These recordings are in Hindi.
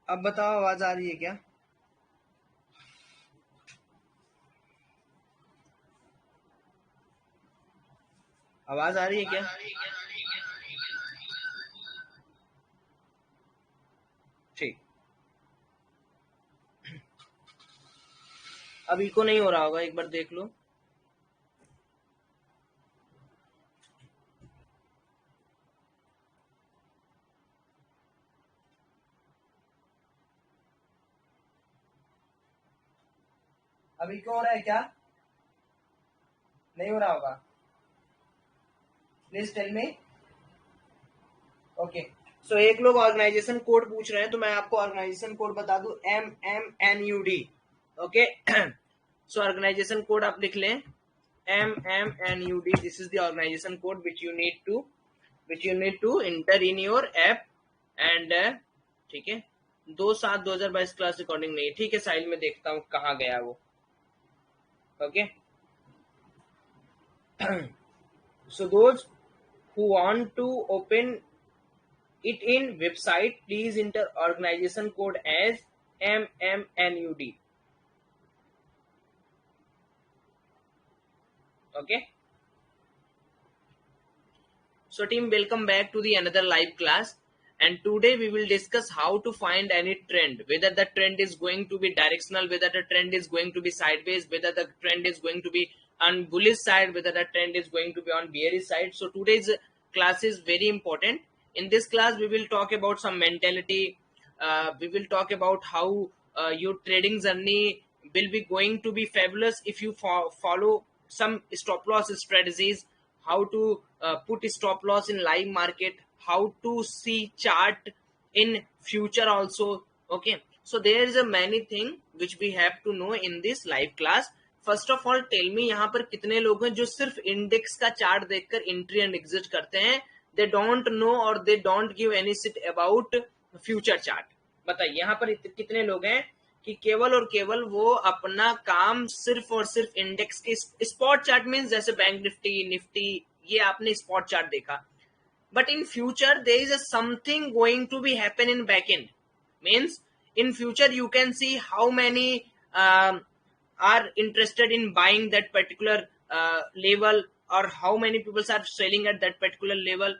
अब बताओ, आवाज आ रही है क्या? आवाज आ रही है क्या? ठीक। अब इको नहीं हो रहा होगा, एक बार देख लो। अब इको हो रहा है क्या? नहीं हो रहा होगा। Please tell me. Okay. So एक लोग ऑर्गेनाइजेशन कोड पूछ रहे हैं, तो मैं आपको ऑर्गेनाइजेशन कोड बता दूं, MMNUD। Okay. So organization code आप लिख लें, MMNUD। This is the organization code which you need to enter in your app. And ठीक है, 2/7/2022 क्लास रिकॉर्डिंग नहीं। ठीक है, साइल में देखता हूँ कहाँ गया वो। Okay. So those who want to open it in website, please enter organization code as MMNUD. Okay. So team, welcome back to the another live class. And today we will discuss how to find any trend, whether the trend is going to be directional, whether the trend is going to be sideways, whether the trend is going to be on bullish side, whether the trend is going to be on bearish side. So today's class is very important. In this class, we will talk about some mentality. We will talk about how your trading journey will be going to be fabulous if you follow some stop loss strategies, how to put stop loss in live market, how to see chart in future also. Okay, so there is a many thing which we have to know in this live class. First of all tell me, यहाँ पर कितने लोग हैं जो सिर्फ इंडेक्स का चार्ट देखकर एंट्री एंड एग्जिट करते हैं? दे डोंट नो और they don't give any shit about future chart. बताइए यहाँ पर कितने लोग हैं कि केवल और केवल वो अपना काम सिर्फ और सिर्फ इंडेक्स के स्पॉट चार्ट मीन्स जैसे बैंक निफ्टी निफ्टी, ये आपने स्पॉट चार्ट देखा, but in future there is a something going to be happen in backend, means in future you can see how many are interested in buying that particular level, or how many people are selling at that particular level.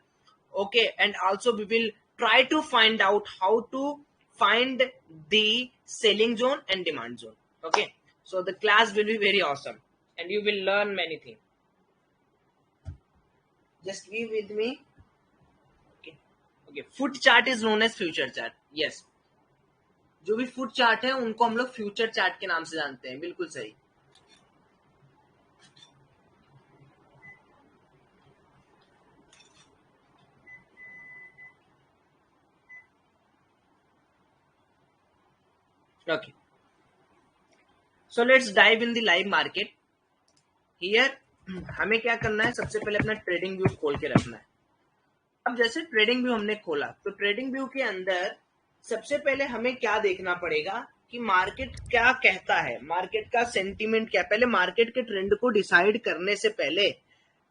Okay, and also we will try to find out how to find the selling zone and demand zone. Okay, so the class will be very awesome and you will learn many things. Just be with me. Okay. Okay, foot chart is known as future chart. Yes, जो भी फुट चार्ट है उनको हम लोग फ्यूचर चार्ट के नाम से जानते हैं। बिल्कुल सही। Okay, so let's dive in the live market. Here हमें क्या करना है, सबसे पहले अपना ट्रेडिंग व्यू खोल के रखना है। अब जैसे ट्रेडिंग व्यू हमने खोला, तो ट्रेडिंग व्यू के अंदर सबसे पहले हमें क्या देखना पड़ेगा कि मार्केट क्या कहता है, मार्केट का सेंटीमेंट क्या। पहले मार्केट के ट्रेंड को डिसाइड करने से पहले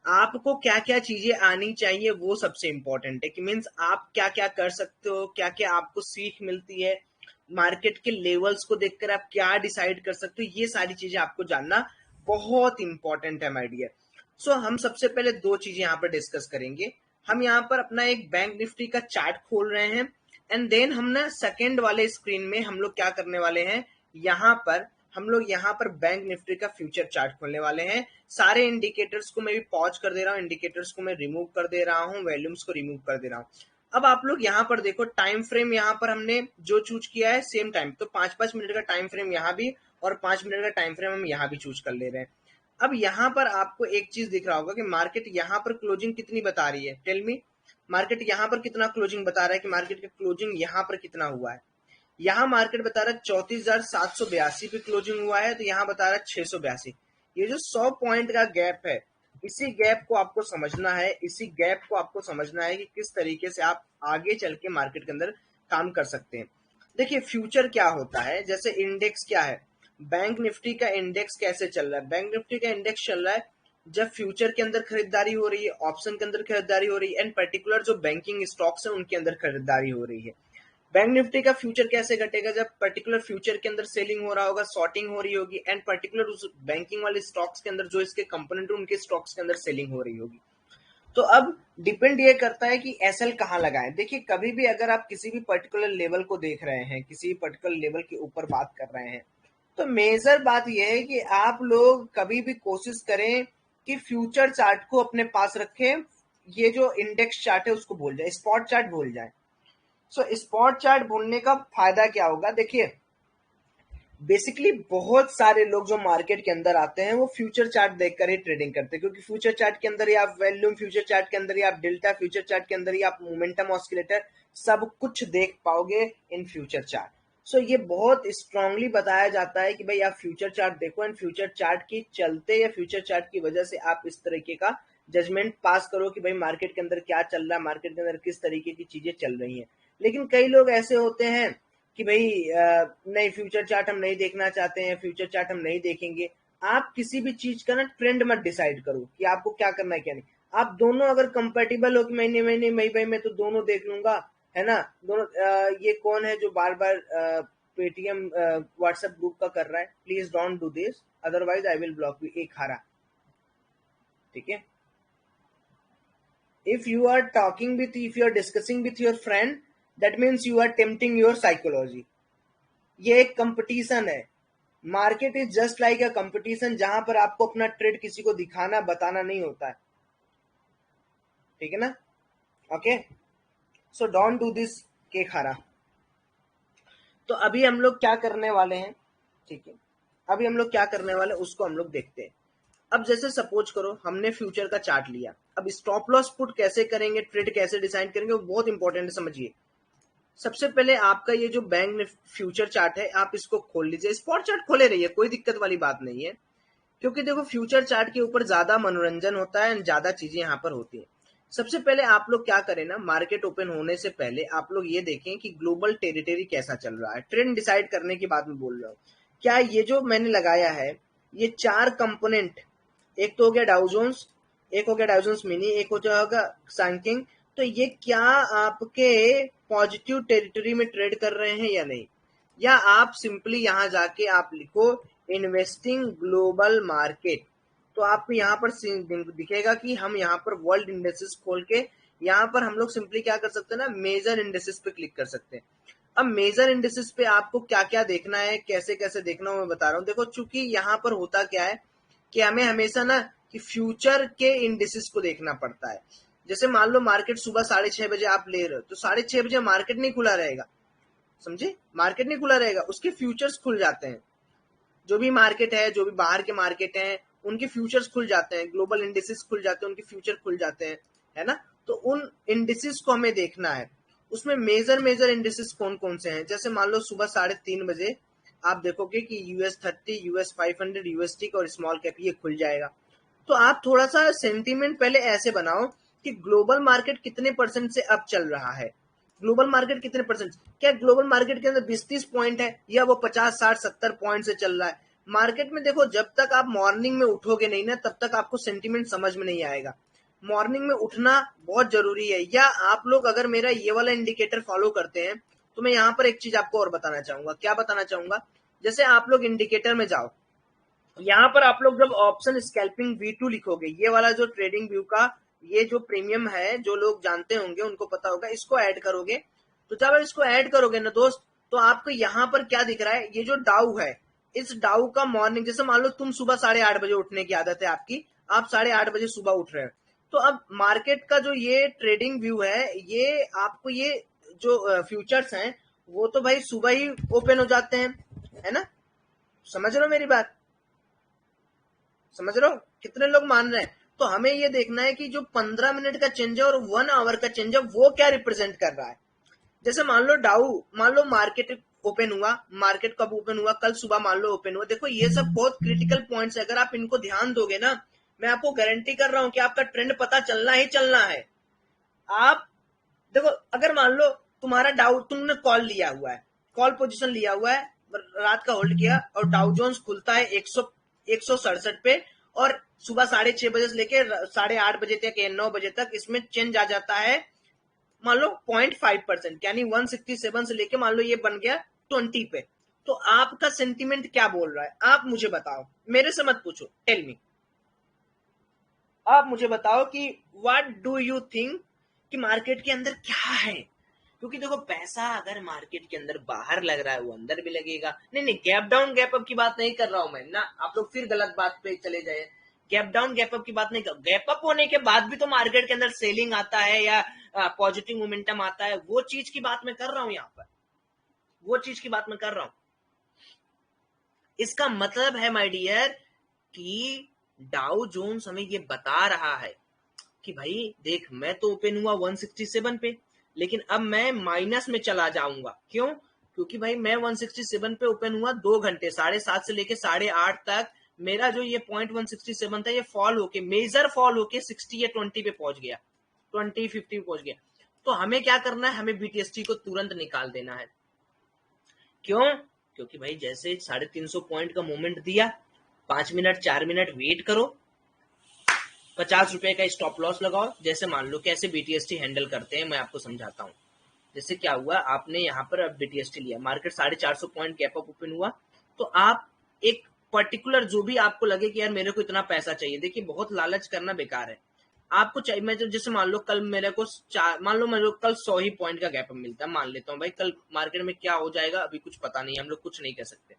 आपको क्या क्या चीजें आनी चाहिए वो सबसे इंपॉर्टेंट है, कि मीन्स आप क्या क्या कर सकते हो, क्या क्या आपको सीख मिलती है, मार्केट के लेवल्स को देखकर आप क्या डिसाइड कर सकते हो, ये सारी चीजें आपको जानना बहुत इंपॉर्टेंट है माय डियर। सो हम सबसे पहले दो चीजें यहाँ पर डिस्कस करेंगे। हम यहाँ पर अपना एक बैंक निफ्टी का चार्ट खोल रहे हैं, एंड देन हम ना सेकेंड वाले स्क्रीन में हम लोग क्या करने वाले हैं, यहाँ पर हम लोग यहाँ पर बैंक निफ्टी का फ्यूचर चार्ट खोलने वाले हैं। सारे इंडिकेटर्स को मैं भी पॉज कर दे रहा हूँ, इंडिकेटर्स को मैं रिमूव कर दे रहा हूँ, वॉल्यूम्स को रिमूव कर दे रहा हूँ। अब आप लोग यहाँ पर देखो, टाइम फ्रेम यहाँ पर हमने जो चूज किया है सेम टाइम, तो 5-5 मिनट का टाइम फ्रेम यहाँ भी और 5 मिनट का टाइम फ्रेम हम यहाँ भी चूज कर ले रहे हैं। अब यहाँ पर आपको एक चीज दिख रहा होगा कि मार्केट यहाँ पर क्लोजिंग कितनी बता रही है। टेल मी, मार्केट यहाँ पर कितना क्लोजिंग बता रहा है, कि मार्केट का क्लोजिंग यहाँ पर कितना हुआ है। यहाँ मार्केट बता रहा है 34,782 पे क्लोजिंग हुआ है, तो यहाँ बता रहा है 682। ये जो 100 पॉइंट का गैप है, इसी गैप को आपको समझना है, इसी गैप को आपको समझना है कि किस तरीके से आप आगे चल के मार्केट के अंदर काम कर सकते हैं। देखिए फ्यूचर क्या होता है, जैसे इंडेक्स क्या है, बैंक निफ्टी का इंडेक्स कैसे चल रहा है, बैंक निफ्टी का इंडेक्स चल रहा है जब फ्यूचर के अंदर खरीदारी हो रही है, ऑप्शन के अंदर खरीदारी हो रही है, एंड पर्टिकुलर जो बैंकिंग स्टॉक्स है उनके अंदर खरीदारी हो रही है। बैंक निफ्टी का फ्यूचर कैसे घटेगा? जब पर्टिकुलर फ्यूचर के अंदर सेलिंग हो रहा होगा, सॉर्टिंग हो रही होगी, एंड पर्टिकुलर उस बैंकिंग वाले स्टॉक्स के अंदर जो इसके कंपोनेंट है उनके स्टॉक्स के अंदर सेलिंग हो रही होगी। तो अब डिपेंड ये करता है कि एसएल कहाँ लगाएं। देखिए, कभी भी अगर आप किसी भी पर्टिकुलर लेवल को देख रहे हैं, किसी भी पर्टिकुलर लेवल के ऊपर बात कर रहे हैं, तो मेजर बात यह है कि आप लोग कभी भी कोशिश करें कि फ्यूचर चार्ट को अपने पास रखें। ये जो इंडेक्स चार्ट है उसको भूल जाए, स्पॉट चार्ट भूल जाए। सो स्पॉट चार्ट भूलने का फायदा क्या होगा? देखिए, बेसिकली बहुत सारे लोग जो मार्केट के अंदर आते हैं वो फ्यूचर चार्ट देखकर ही ट्रेडिंग करते हैं, क्योंकि फ्यूचर चार्ट के अंदर ही आप वॉल्यूम, फ्यूचर चार्ट के अंदर ही आप डेल्टा, फ्यूचर चार्ट के अंदर ही आप मोमेंटम ऑस्किलेटर सब कुछ देख पाओगे इन फ्यूचर चार्ट। सो ये बहुत स्ट्रांगली बताया जाता है कि भाई आप फ्यूचर चार्ट देखो, एंड फ्यूचर चार्ट के चलते या फ्यूचर चार्ट की वजह से आप इस तरीके का जजमेंट पास करो कि भाई मार्केट के अंदर क्या चल रहा है, मार्केट के अंदर किस तरीके की चीजें चल रही हैं। लेकिन कई लोग ऐसे होते हैं कि भाई नहीं, फ्यूचर चार्ट हम नहीं देखना चाहते हैं, फ्यूचर चार्ट हम नहीं देखेंगे। आप किसी भी चीज का ना ट्रेंड मत डिसाइड करो कि आपको क्या करना है क्या नहीं। आप दोनों अगर कंपेटिबल हो कि महीने महीने भाई मैं तो दोनों देख लूंगा, है ना, दोनों। ये कौन है जो बार बार पेटीएम व्हाट्सएप ग्रुप का कर रहा है? Please don't do this, otherwise I will block you. एक हारा, ठीक है। if you are talking with if you are discussing with your friend, that means you are tempting your psychology। ये एक कंपटीशन है। Market is just like a competition, जहां पर आपको अपना ट्रेड किसी को दिखाना बताना नहीं होता है, ठीक है ना? Okay, so don't do this के खारा। तो अभी हम लोग क्या करने वाले हैं, ठीक है, अभी हम लोग क्या करने वाले उसको हम लोग देखते हैं। अब जैसे सपोज करो हमने फ्यूचर का चार्ट लिया, अब स्टॉप लॉस पुट कैसे करेंगे, ट्रेड कैसे डिसाइड करेंगे, वो बहुत इंपॉर्टेंट है, समझिए। सबसे पहले आपका ये जो बैंक फ्यूचर चार्ट है आप इसको खोल लीजिए, स्पॉट चार्ट खोले रहिए, कोई दिक्कत वाली बात नहीं है, क्योंकि देखो फ्यूचर चार्ट के ऊपर ज्यादा मनोरंजन होता है, ज्यादा चीजें यहाँ पर होती है। सबसे पहले आप लोग क्या करें ना, मार्केट ओपन होने से पहले आप लोग ये देखें कि ग्लोबल टेरिटरी कैसा चल रहा है। ट्रेंड डिसाइड करने की बात में बोल रहा हूँ, क्या ये जो मैंने लगाया है ये चार कंपोनेंट, एक तो हो गया डाउ जोन्स, एक हो गया डाउ जोन्स मिनी, एक हो जाएगा सैंकिंग, तो ये क्या आपके पॉजिटिव टेरिटरी में ट्रेड कर रहे हैं या नहीं? या आप सिंपली यहां जाके आप लिखो इन्वेस्टिंग ग्लोबल मार्केट, तो आपको यहाँ पर दिखेगा कि हम यहाँ पर वर्ल्ड इंडेक्सेस खोल के यहाँ पर हम लोग सिंपली क्या कर सकते हैं ना, मेजर इंडेक्सेस पे क्लिक कर सकते हैं। अब मेजर इंडेक्सेस पे आपको क्या क्या देखना है, कैसे कैसे देखना है, मैं बता रहा हूँ। देखो, चूंकि यहाँ पर होता क्या है कि हमें हमेशा ना कि फ्यूचर के इंडेक्सेस को देखना पड़ता है। जैसे मान लो मार्केट सुबह 6:30 बजे आप ले रहे हो, तो 6:30 बजे मार्केट नहीं खुला रहेगा, समझे? मार्केट नहीं खुला रहेगा, उसके फ्यूचर्स खुल जाते हैं। जो भी मार्केट है, जो भी बाहर के मार्केट हैं, उनके फ्यूचर्स खुल जाते हैं, ग्लोबल इंडेक्सेस खुल जाते हैं, उनके फ्यूचर खुल जाते हैं, है ना? तो उन इंडेक्सेस को हमें देखना है। उसमें मेजर इंडेक्सेस कौन कौन से हैं? जैसे मान लो सुबह 3:30 बजे आप देखोगे कि US30, US500, UST और स्मॉल कैप ये खुल जाएगा। तो आप थोड़ा सा सेंटीमेंट पहले ऐसे बनाओ कि ग्लोबल मार्केट कितने परसेंट से अप चल रहा है, ग्लोबल मार्केट कितने परसेंट, क्या ग्लोबल मार्केट के अंदर 20-30 पॉइंट है या वो 50-60-70 पॉइंट से चल रहा है? मार्केट में देखो, जब तक आप मॉर्निंग में उठोगे नहीं ना, तब तक आपको सेंटीमेंट समझ में नहीं आएगा। मॉर्निंग में उठना बहुत जरूरी है। या आप लोग अगर मेरा ये वाला इंडिकेटर फॉलो करते हैं, तो मैं यहाँ पर एक चीज आपको और बताना चाहूंगा। क्या बताना चाहूंगा? जैसे आप लोग इंडिकेटर में जाओ, यहाँ पर आप लोग जब ऑप्शन स्कैल्पिंग V2 लिखोगे, ये वाला जो ट्रेडिंग व्यू का ये जो प्रीमियम है, जो लोग जानते होंगे उनको पता होगा, इसको ऐड करोगे, तो जब आप इसको ऐड करोगे ना दोस्त, तो आपको यहाँ पर क्या दिख रहा है, ये जो डाउ है, इस डाउ का मॉर्निंग, जैसे मान लो तुम सुबह 8:30 बजे उठने की आदत है आपकी, आप 8:30 बजे सुबह उठ रहे हो, तो अब मार्केट का जो ये ट्रेडिंग व्यू है, ये आपको ये जो फ्यूचर्स हैं वो तो भाई सुबह ही ओपन हो जाते हैं, है ना? समझ रहे हो मेरी बात? समझ रहे हो? कितने लोग मान रहे हैं? तो हमें ये देखना है कि जो 15 मिनट का चेंज है और 1 आवर का चेंज है वो क्या रिप्रेजेंट कर रहा है। जैसे मान लो डाउ, मान लो मार्केट ओपन हुआ, मार्केट कब ओपन हुआ? कल सुबह मान लो ओपन हुआ। देखो ये सब बहुत क्रिटिकल पॉइंट्स है, अगर आप इनको ध्यान दोगे ना, मैं आपको गारंटी कर रहा हूं कि आपका ट्रेंड पता चलना ही चलना है। आप देखो, अगर मान लो तुम्हारा डाउ, तुमने कॉल लिया हुआ है, कॉल पोजीशन लिया हुआ है, रात का होल्ड किया और डाउ जोन्स खुलता है 167 पे, और सुबह 6:30 बजे से लेकर 8:30 बजे तक या 9 बजे तक इसमें चेंज आ जाता है मान लो 0.5%, यानी 167 से लेके मान लो ये बन गया 20 पे, तो आपका सेंटिमेंट क्या बोल रहा है? आप मुझे बताओ, मेरे से मत पूछो, टेल मी, आप मुझे बताओ कि व्हाट डू यू थिंक कि मार्केट के अंदर क्या है? क्योंकि देखो पैसा अगर मार्केट के अंदर बाहर लग रहा है वो अंदर भी लगेगा। नहीं नहीं, गैप डाउन गैप अप की बात नहीं कर रहा हूं मैं ना, आप लोग फिर गलत बात पे चले जाए। गैप डाउन गैप अप की बात नहीं कर, गैप अप होने के बाद भी तो मार्केट के अंदर सेलिंग आता है या पॉजिटिव मोमेंटम आता है, वो चीज की बात मैं कर रहा हूं यहाँ पर, वो चीज की बात मैं कर रहा हूं। इसका मतलब है माय डियर कि डाउ जोन्स हमें ये बता रहा है कि भाई देख, मैं तो ओपन हुआ 167 पे, लेकिन अब मैं माइनस में चला जाऊंगा। क्यों? क्योंकि भाई मैं 167 पे ओपन हुआ 2 घंटे, 7:30 से लेके 8:30 तक मेरा जो ये पॉइंट 167 था ये फॉल होके, मेजर फॉल होके 60 या 20 पे पहुंच गया, 20-50 पे पहुंच गया। तो हमें क्या करना है? हमें बीटीएसटी को तुरंत निकाल देना है। क्यों? क्योंकि भाई जैसे 350 पॉइंट का मूवमेंट दिया, 5 मिनट 4 मिनट वेट करो, 50 रुपए का स्टॉप लॉस लगाओ। जैसे मान लो कैसे बीटीएसटी हैंडल करते हैं, मैं आपको समझाता हूँ। जैसे क्या हुआ, आपने यहाँ पर अब बीटीएसटी लिया, market 450 point gap up open हुआ, तो आप एक पर्टिकुलर जो भी आपको लगे कि यार मेरे को इतना पैसा चाहिए, देखिए बहुत लालच करना बेकार है। आपको चाहिए, मैं जैसे मान लो कल मेरे को मान लो मेरे को कल 100 ही पॉइंट का गैप अप मिलता है, मान लेता हूँ भाई, कल मार्केट में क्या हो जाएगा अभी कुछ पता नहीं, हम लोग कुछ नहीं कह सकते।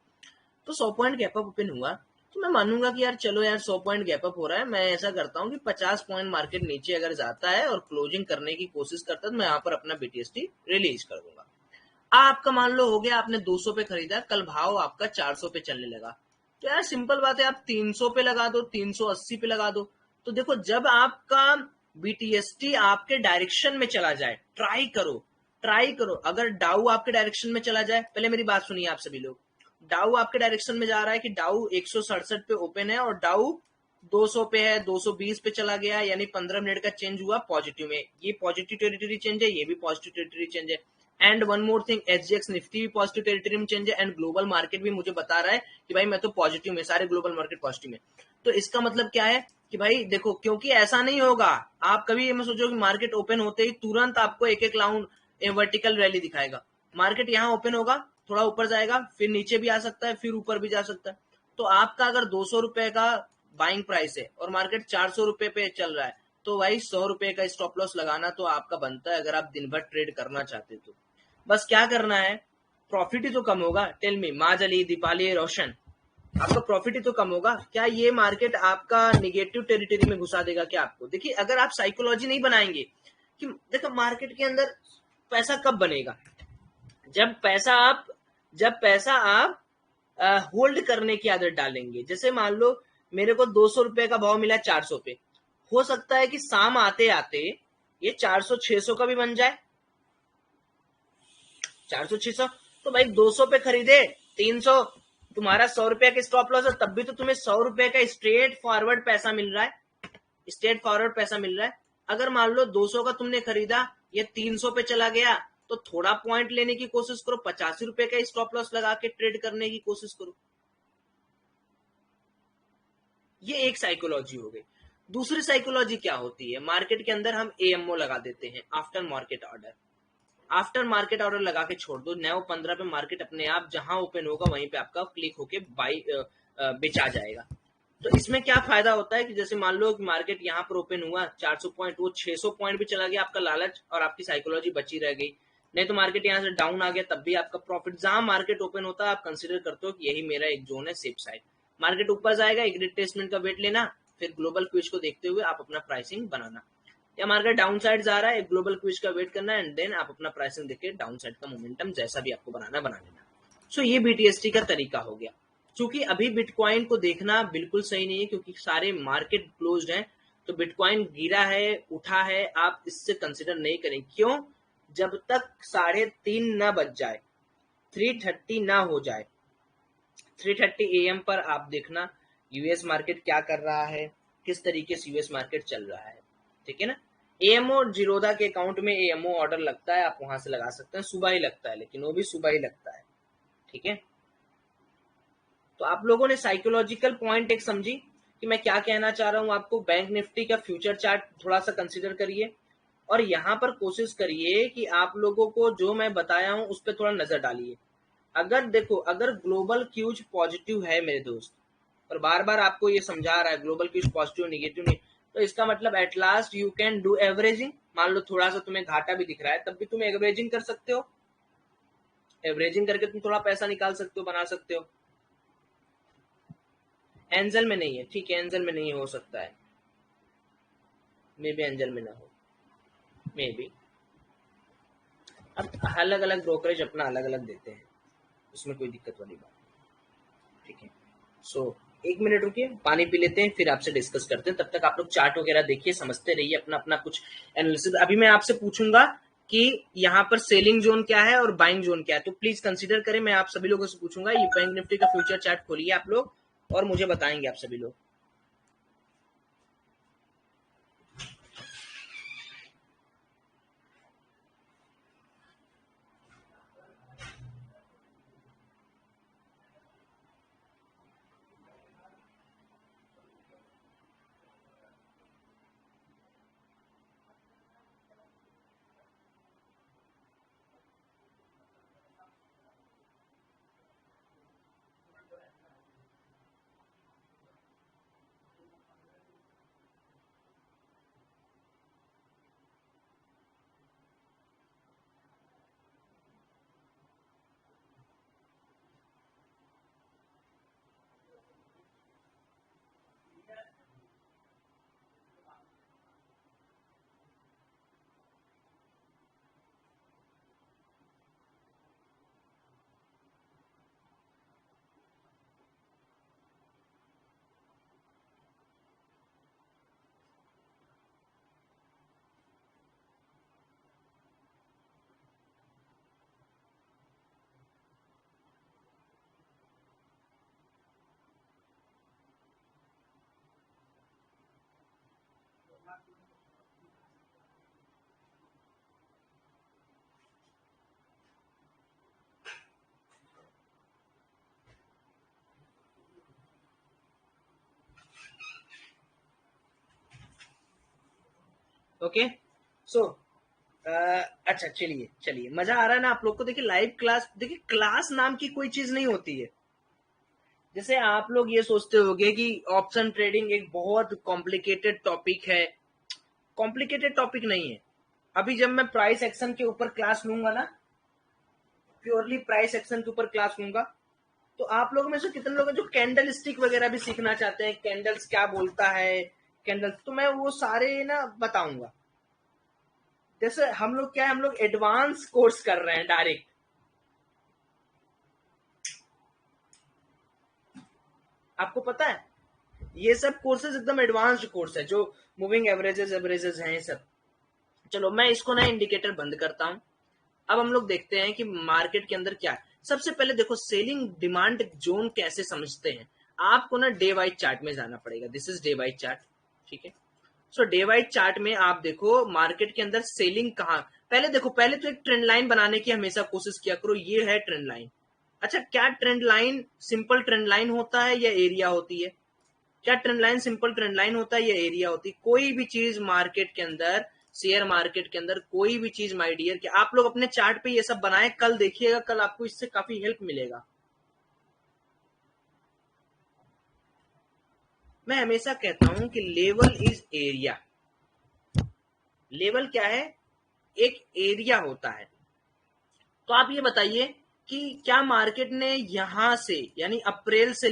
तो 100 पॉइंट गैप अप ओपन हुआ, तो मैं मानूंगा कि यार चलो यार 100 पॉइंट गैप अप हो रहा है, मैं ऐसा करता हूँ कि 50 पॉइंट मार्केट नीचे अगर जाता है और क्लोजिंग करने की कोशिश करता है तो मैं यहाँ पर अपना बीटीएसटी रिलीज कर दूंगा। आपका मान लो हो गया, आपने 200 पे खरीदा, कल भाव आपका 400 पे चलने लगा, तो यार सिंपल बात है, आप 300 पे लगा दो, 380 पे लगा दो। तो देखो जब आपका बीटीएसटी आपके डायरेक्शन में चला जाए, ट्राई करो, ट्राई करो, अगर डाउ आपके डायरेक्शन में चला जाए, पहले मेरी बात सुनिए आप सभी लोग, डाउ आपके डायरेक्शन में जा रहा है कि डाउ 167 पे ओपन है और डाउ 200 पे है, 220 पे चला गया, यानी 15 मिनट का चेंज हुआ पॉजिटिव में, ये पॉजिटिव टेरिटरी चेंज है, ये भी पॉजिटिव टेरिटरी चेंज है। And one more thing, SGX Nifty भी पॉजिटिव टेरिटरी में चेंज है, एंड ग्लोबल मार्केट भी मुझे बता रहा है कि भाई मैं तो पॉजिटिव में, सारे ग्लोबल मार्केट पॉजिटिव में। तो इसका मतलब क्या है कि भाई देखो, क्योंकि ऐसा नहीं होगा, आप कभी ये मत सोचो कि मार्केट ओपन होते ही तुरंत आपको एक एक राउंड वर्टिकल रैली दिखाएगा। मार्केट यहाँ ओपन होगा, थोड़ा ऊपर जाएगा, फिर नीचे भी आ सकता है, फिर ऊपर भी जा सकता है। तो आपका अगर 200 रुपए का बाइंग प्राइस है और मार्केट 400 रुपए पे चल रहा है, तो भाई 100 रुपए का स्टॉप लॉस लगाना तो आपका बनता है, अगर आप दिन भर ट्रेड करना चाहते तो। बस क्या करना है, प्रॉफिट ही तो कम होगा। टेल मी, माज अली, दीपाली, रोशन, आपका प्रॉफिट ही तो कम होगा। क्या ये मार्केट आपका निगेटिव टेरिटरी में घुसा देगा क्या आपको? देखिए अगर आप साइकोलॉजी नहीं बनाएंगे कि देखो मार्केट के अंदर पैसा कब बनेगा, जब पैसा आप होल्ड करने की आदत डालेंगे। जैसे मान लो मेरे को 200 रुपए का भाव मिला 400 पे, हो सकता है कि शाम आते आते ये 400-600 का भी बन जाए, 400-600। तो भाई 200 पे खरीदे, 300, तुम्हारा 100 रुपए का स्टॉप लॉस है, तब भी तो तुम्हें 100 रुपए का स्ट्रेट फॉरवर्ड पैसा मिल रहा है, स्ट्रेट फॉरवर्ड पैसा मिल रहा है। अगर मान लो 200 का तुमने खरीदा, ये 300 पे चला गया, तो थोड़ा पॉइंट लेने की कोशिश करो, 85 रुपए का स्टॉप लॉस लगा के ट्रेड करने की कोशिश करो। ये एक साइकोलॉजी हो गई। दूसरी साइकोलॉजी क्या होती है, मार्केट के अंदर हम एएमओ लगा देते हैं, after market order. After market order लगा के छोड़ दो, 9:15 पे मार्केट अपने आप जहां ओपन होगा वहीं पे आपका क्लिक होके बाई बेचा जाएगा। तो इसमें क्या फायदा होता है कि जैसे मान लो कि मार्केट यहाँ पर ओपन हुआ 400 पॉइंट, वो 600 पॉइंट भी चला गया, आपका लालच और आपकी साइकोलॉजी बची रह गई। नहीं तो मार्केट यहाँ से डाउन आ गया तब भी आपका प्रॉफिट, जहां मार्केट ओपन होता है आप कंसिडर करते हो कि यही मेरा एक जोन है सेफ साइड। मार्केट ऊपर जाएगा, एक रिट्रेसमेंट का वेट लेना, फिर ग्लोबल क्विज को देखते हुए आप अपना प्राइसिंग बनाना। या मार्केट डाउन साइड जा रहा है, एक ग्लोबल क्विज का वेट करना एंड देन आप अपना प्राइसिंग देके डाउन साइड का मोमेंटम जैसा भी आपको बनाना बना लेना। सो ये बीटीएसटी का तरीका हो गया। क्योंकि अभी बिटकॉइन को देखना बिल्कुल सही नहीं है, क्योंकि सारे मार्केट क्लोज्ड हैं, तो बिटकॉइन गिरा है उठा है, आप इससे कंसिडर नहीं करें। क्यों? जब तक 3:30 न बज जाए, 3:30 ना हो जाए, 3:30 AM पर आप देखना यूएस मार्केट क्या कर रहा है, किस तरीके से यूएस मार्केट चल रहा है, ठीक है ना। एएमओ जीरोधा के अकाउंट में एएमओ ऑर्डर लगता है, आप वहां से लगा सकते हैं, सुबह ही लगता है, लेकिन वो भी सुबह ही लगता है, ठीक है। तो आप लोगों ने साइकोलॉजिकल पॉइंट एक समझी कि मैं क्या कहना चाह रहा हूं आपको। बैंक निफ्टी का फ्यूचर चार्ट थोड़ा सा कंसिडर करिए, और यहाँ पर कोशिश करिए कि आप लोगों को जो मैं बताया हूँ उस पर थोड़ा नजर डालिए। अगर देखो, अगर ग्लोबल क्यूज पॉजिटिव है मेरे दोस्त, और बार बार आपको ये समझा रहा है ग्लोबल क्यूज पॉजिटिव निगेटिव नहीं, तो इसका मतलब at last you can do averaging. मान लो थोड़ा सा तुम्हें घाटा भी दिख रहा है, तब भी तुम एवरेजिंग कर सकते हो। एवरेजिंग करके तुम थोड़ा पैसा निकाल सकते हो, बना सकते हो। एंजल में नहीं है, ठीक है, एंजल में नहीं हो सकता है, मे बी एंजल में ना हो, मे बी। अब अलग अलग ब्रोकरेज अपना अलग अलग देते हैं, उसमें कोई दिक्कत वाली बात नहीं, ठीक है। सो एक मिनट रुकिए, पानी पी लेते हैं, फिर आपसे डिस्कस करते हैं। तब तक आप लोग चार्ट वगैरह देखिए, समझते रहिए, अपना अपना कुछ एनालिसिस। अभी मैं आपसे पूछूंगा कि यहाँ पर सेलिंग जोन क्या है और बाइंग जोन क्या है, तो प्लीज कंसीडर करें। मैं आप सभी लोगों से पूछूंगा, ये बैंक निफ्टी का फ्यूचर चार्ट खोलिए आप लोग और मुझे बताएंगे आप सभी लोग। ओके, सो अच्छा, चलिए चलिए, मजा आ रहा है ना आप लोग को। देखिए लाइव क्लास, देखिए क्लास नाम की कोई चीज नहीं होती है। जैसे आप लोग ये सोचते होगे कि ऑप्शन ट्रेडिंग एक बहुत कॉम्प्लिकेटेड टॉपिक है, कॉम्प्लिकेटेड टॉपिक नहीं है। अभी जब मैं प्राइस एक्शन के ऊपर क्लास लूंगा ना, प्योरली प्राइस एक्शन के ऊपर क्लास लूंगा, तो आप लोगों में से कितने लोग हैं जो कैंडल स्टिक वगैरह भी सीखना चाहते हैं, कैंडल्स क्या बोलता है, कैंडल्स, तो मैं वो सारे ना बताऊंगा। जैसे हम लोग क्या है, हम लोग एडवांस कोर्स कर रहे हैं डायरेक्ट। आपको पता है ये सब कोर्सेज एकदम एडवांस्ड कोर्स है, जो मूविंग एवरेजेस एवरेजेस हैं ये सब। चलो मैं इसको ना इंडिकेटर बंद करता हूं। अब हम लोग देखते हैं कि मार्केट के अंदर क्या है। सबसे पहले देखो सेलिंग डिमांड जोन कैसे समझते हैं। आपको ना डे वाइज चार्ट में जाना पड़ेगा। This is day wise chart, ठीक है। सो डे वाइज चार्ट में आप देखो मार्केट के अंदर सेलिंग कहाँ। पहले देखो, पहले तो एक ट्रेंड लाइन बनाने की हमेशा कोशिश किया करो। ये है ट्रेंड लाइन। अच्छा, क्या trend line simple trend line होता है या एरिया होती है? क्या trend line simple trend line होता है या एरिया होती है? कोई भी चीज मार्केट के अंदर, शेयर मार्केट के अंदर कोई भी चीज माय डियर, कि आप लोग अपने चार्ट पे ये सब बनाए, कल देखिएगा, कल आपको इससे काफी हेल्प मिलेगा। मैं हमेशा कहता हूं कि लेवल इज एरिया। लेवल क्या है? एक एरिया होता है। तो आप ये बताइए कि क्या मार्केट ने यहां से, यानी अप्रैल से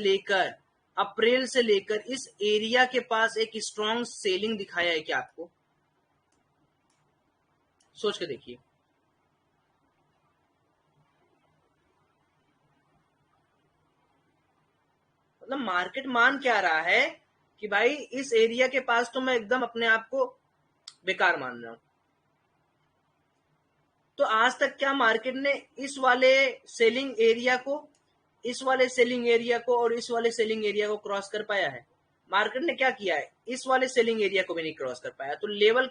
लेकर इस एरिया के पास एक स्ट्रॉन्ग सेलिंग दिखाया है क्या आपको? सोच के देखिए। मतलब मार्केट मान क्या रहा है कि भाई इस एरिया के पास तो मैं एकदम अपने आप को बेकार मान रहा हूं। तो आज तक क्या मार्केट ने इस वाले सेलिंग एरिया को, इस वाले सेलिंग एरिया को और इस वाले सेलिंग एरिया को क्रॉस कर पाया है? मार्केट ने क्या किया है, इस वाले सेलिंग एरिया को भी नहीं क्रॉस कर पाया। तो लेवल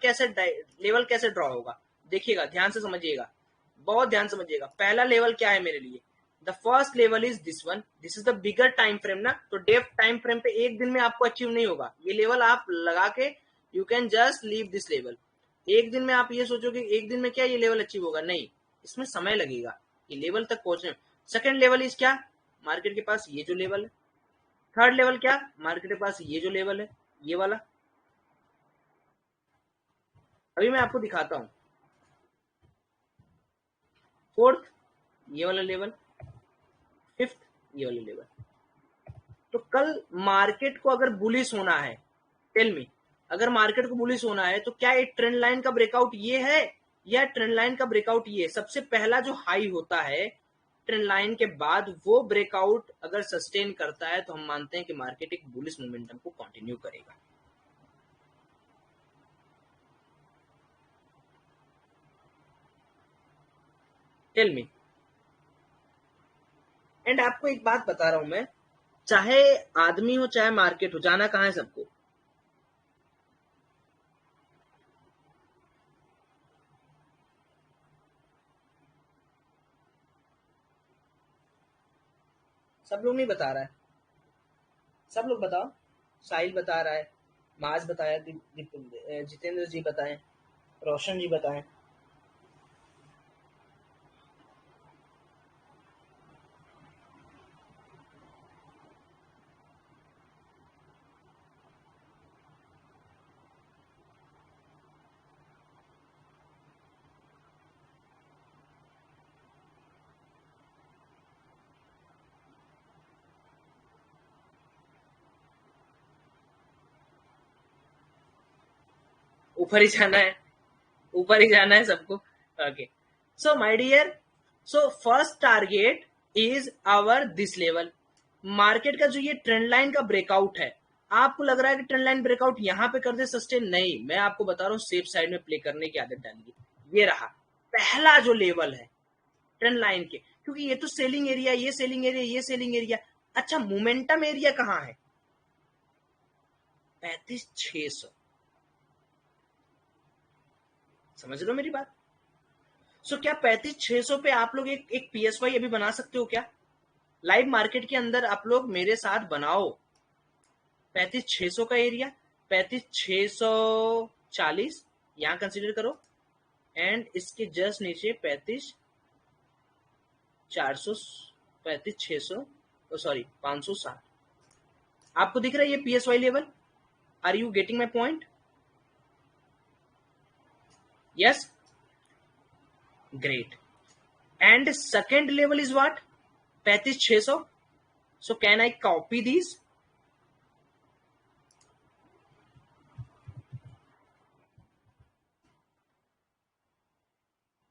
कैसे ड्रॉ होगा? देखिएगा, ध्यान से समझिएगा, बहुत ध्यान समझिएगा। पहला लेवल क्या है मेरे लिए? The first level is this one, this is the bigger time frame ना। तो डेफ टाइम फ्रेम पे एक दिन में आपको अचीव नहीं होगा ये लेवल। आप लगा के you can just leave this level. एक दिन में आप ये सोचो कि एक दिन में क्या ये लेवल अचीव होगा, नहीं, इसमें समय लगेगा ये लेवल तक पहुंचने। सेकंड लेवल इज क्या, मार्केट के पास ये जो लेवल है। थर्ड लेवल क्या, मार्केट के पास ये जो लेवल है, ये वाला। अभी मैं आपको दिखाता हूं। फोर्थ ये वाला लेवल, फिफ्थ ये वाला लेवल। तो कल मार्केट को अगर बुलिश होना है, टेल मी, अगर मार्केट को बुलिश होना है तो क्या एक ट्रेंड लाइन का ब्रेकआउट ये है या ट्रेंड लाइन का ब्रेकआउट ये? सबसे पहला जो हाई होता है ट्रेंड लाइन के बाद, वो ब्रेकआउट अगर सस्टेन करता है तो हम मानते हैं कि मार्केट एक बुलिश मोमेंटम को कंटिन्यू करेगा। Tell me. एंड आपको एक बात बता रहा हूं मैं, चाहे आदमी हो चाहे मार्केट हो, जाना कहां है सबको? सब लोग नहीं बता रहा है, सब लोग बताओ। साहिल बता रहा है, माज बताया, जितेंद्र जी बताएं, रोशन जी बताएं। ऊपर ही जाना है, ऊपर ही जाना है सबको। Okay, so my dear, so first target is our this level. Market का जो ये ट्रेंड लाइन का ब्रेकआउट है, आपको लग रहा है कि ट्रेंड लाइन ब्रेकआउट यहां पे कर दे सस्टेन? नहीं, मैं आपको बता रहा हूं सेफ साइड में प्ले करने की आदत डालिए। ये रहा पहला जो लेवल है ट्रेंड लाइन के, क्योंकि ये तो सेलिंग एरिया, ये सेलिंग एरिया, ये सेलिंग एरिया। अच्छा, मोमेंटम एरिया कहां है? 35,600। समझ रहे हो मेरी बात? सो क्या 35,600 पे आप लोग एक पीएसवाई अभी बना सकते हो क्या? लाइव मार्केट के अंदर आप लोग मेरे साथ बनाओ 35,600 का एरिया, 35,640 यहां कंसीडर करो, एंड इसके जस्ट नीचे 35,400, 35,600, सॉरी 560। आपको दिख रहा है ये PSY level? Are you getting my point? Yes, great. And second level is what? 35,600। So can I copy this?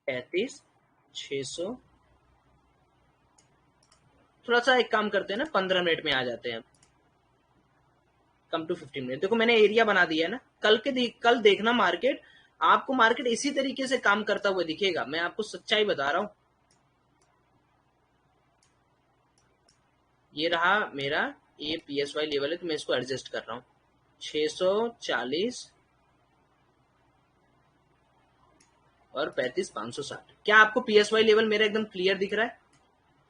35,600। थोड़ा सा एक काम करते हैं ना, 15 मिनट में आ जाते हैं। Come to 15 minute. देखो मैंने एरिया बना दिया है ना, कल देखना मार्केट, आपको मार्केट इसी तरीके से काम करता हुआ दिखेगा। मैं आपको सच्चाई बता रहा हूं। ये रहा मेरा ये पीएसवाई लेवल है, तो मैं इसको एडजस्ट कर रहा हूं 640 और 35,560। क्या आपको पीएसवाई लेवल मेरा एकदम क्लियर दिख रहा है?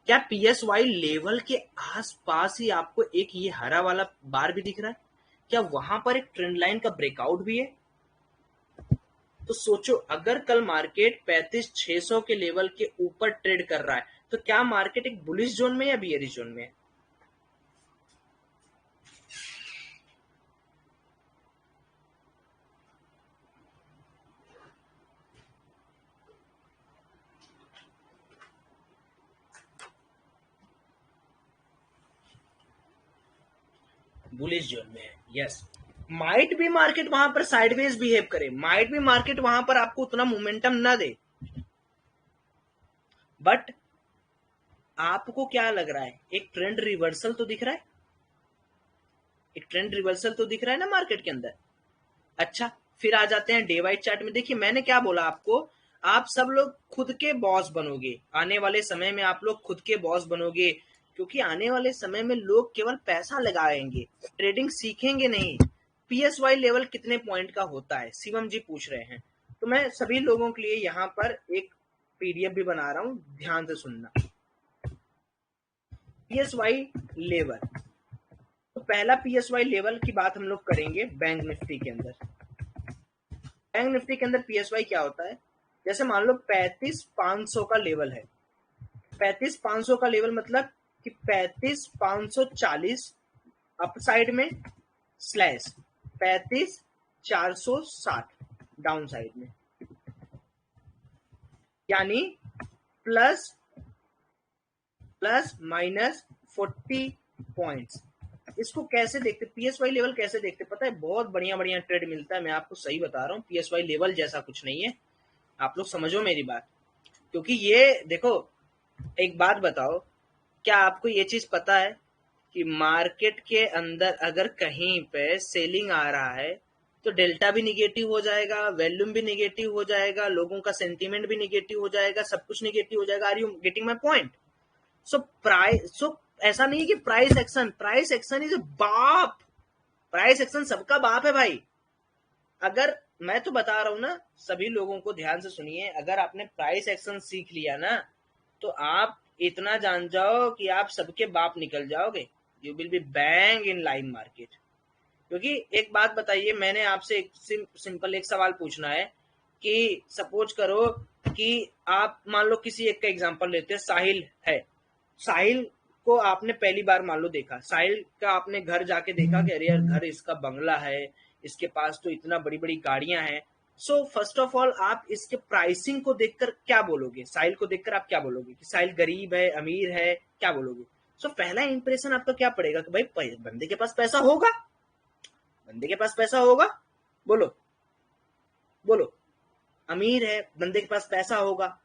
क्या पीएसवाई लेवल के आसपास ही आपको एक ये हरा वाला बार भी दिख रहा है? क्या वहां पर एक ट्रेंड लाइन का ब्रेकआउट भी है? तो सोचो, अगर कल मार्केट 35,600 के लेवल के ऊपर ट्रेड कर रहा है, तो क्या मार्केट एक बुलिश जोन में या बियरिश जोन में है? बुलिश जोन में है, यस। माइट भी मार्केट वहां पर साइडवेज बिहेव करे, माइट भी मार्केट वहां पर आपको उतना मोमेंटम ना दे, बट आपको क्या लग रहा है, एक ट्रेंड रिवर्सल तो दिख रहा है, एक ट्रेंड रिवर्सल तो दिख रहा है ना मार्केट के अंदर। अच्छा, फिर आ जाते हैं डे वाइज चार्ट में। देखिए मैंने क्या बोला आपको, आप सब लोग खुद के बॉस बनोगे आने वाले समय में, आप लोग खुद के बॉस बनोगे, क्योंकि आने वाले समय में लोग केवल पैसा लगाएंगे, ट्रेडिंग सीखेंगे नहीं। पीएसवाई लेवल कितने पॉइंट का होता है, शिवम जी पूछ रहे हैं। तो मैं सभी लोगों के लिए यहाँ पर एक पीडीएफ भी बना रहा हूँ, ध्यान से सुनना। पीएसवाई लेवल, तो पहला पीएसवाई लेवल की बात हम लोग करेंगे बैंक निफ्टी के अंदर। बैंक निफ्टी के अंदर पीएसवाई क्या होता है, जैसे मान लो 35,500 का लेवल है, 35,500 का लेवल मतलब कि 35,540 अप साइड में स्लैश 35,460 डाउन साइड में, यानी प्लस प्लस माइनस 40 पॉइंट्स। इसको कैसे देखते, पीएसवाई लेवल कैसे देखते पता है, बहुत बढ़िया बढ़िया ट्रेड मिलता है, मैं आपको सही बता रहा हूँ, पीएसवाई लेवल जैसा कुछ नहीं है, आप लोग समझो मेरी बात। क्योंकि ये देखो, एक बात बताओ, क्या आपको ये चीज पता है कि मार्केट के अंदर अगर कहीं पे सेलिंग आ रहा है तो डेल्टा भी निगेटिव हो जाएगा, वॉल्यूम भी निगेटिव हो जाएगा, लोगों का सेंटीमेंट भी निगेटिव हो जाएगा, सब कुछ निगेटिव हो जाएगा। Are you getting my point? So ऐसा नहीं कि प्राइस एक्शन इज बाप, प्राइस एक्शन सबका बाप है भाई। अगर मैं तो बता रहा हूं ना, सभी लोगों को ध्यान से सुनिए, अगर आपने प्राइस एक्शन सीख लिया ना तो आप इतना जान जाओ कि आप सबके बाप निकल जाओगे, you will be bang in live market. क्योंकि एक बात बताइए, मैंने आपसे एक सिंपल एक सवाल पूछना है कि सपोज करो कि आप मान लो किसी एक का एग्जांपल लेते हैं, साहिल है, साहिल को आपने पहली बार मान लो देखा, साहिल का आपने घर जाके देखा कि अरे यार घर इसका बंगला है, इसके पास तो इतना बड़ी बड़ी गाड़ियां हैं। सो फर्स्ट ऑफ ऑल आप इसके प्राइसिंग को देखकर क्या बोलोगे, साहिल को देखकर आप क्या बोलोगे कि साहिल गरीब है अमीर है, क्या बोलोगे? सो पहला इंप्रेशन आपका क्या पड़ेगा कि भाई बंदे के पास पैसा होगा, बंदे के पास पैसा होगा, बोलो बोलो, अमीर है बंदे के पास पैसा होगा,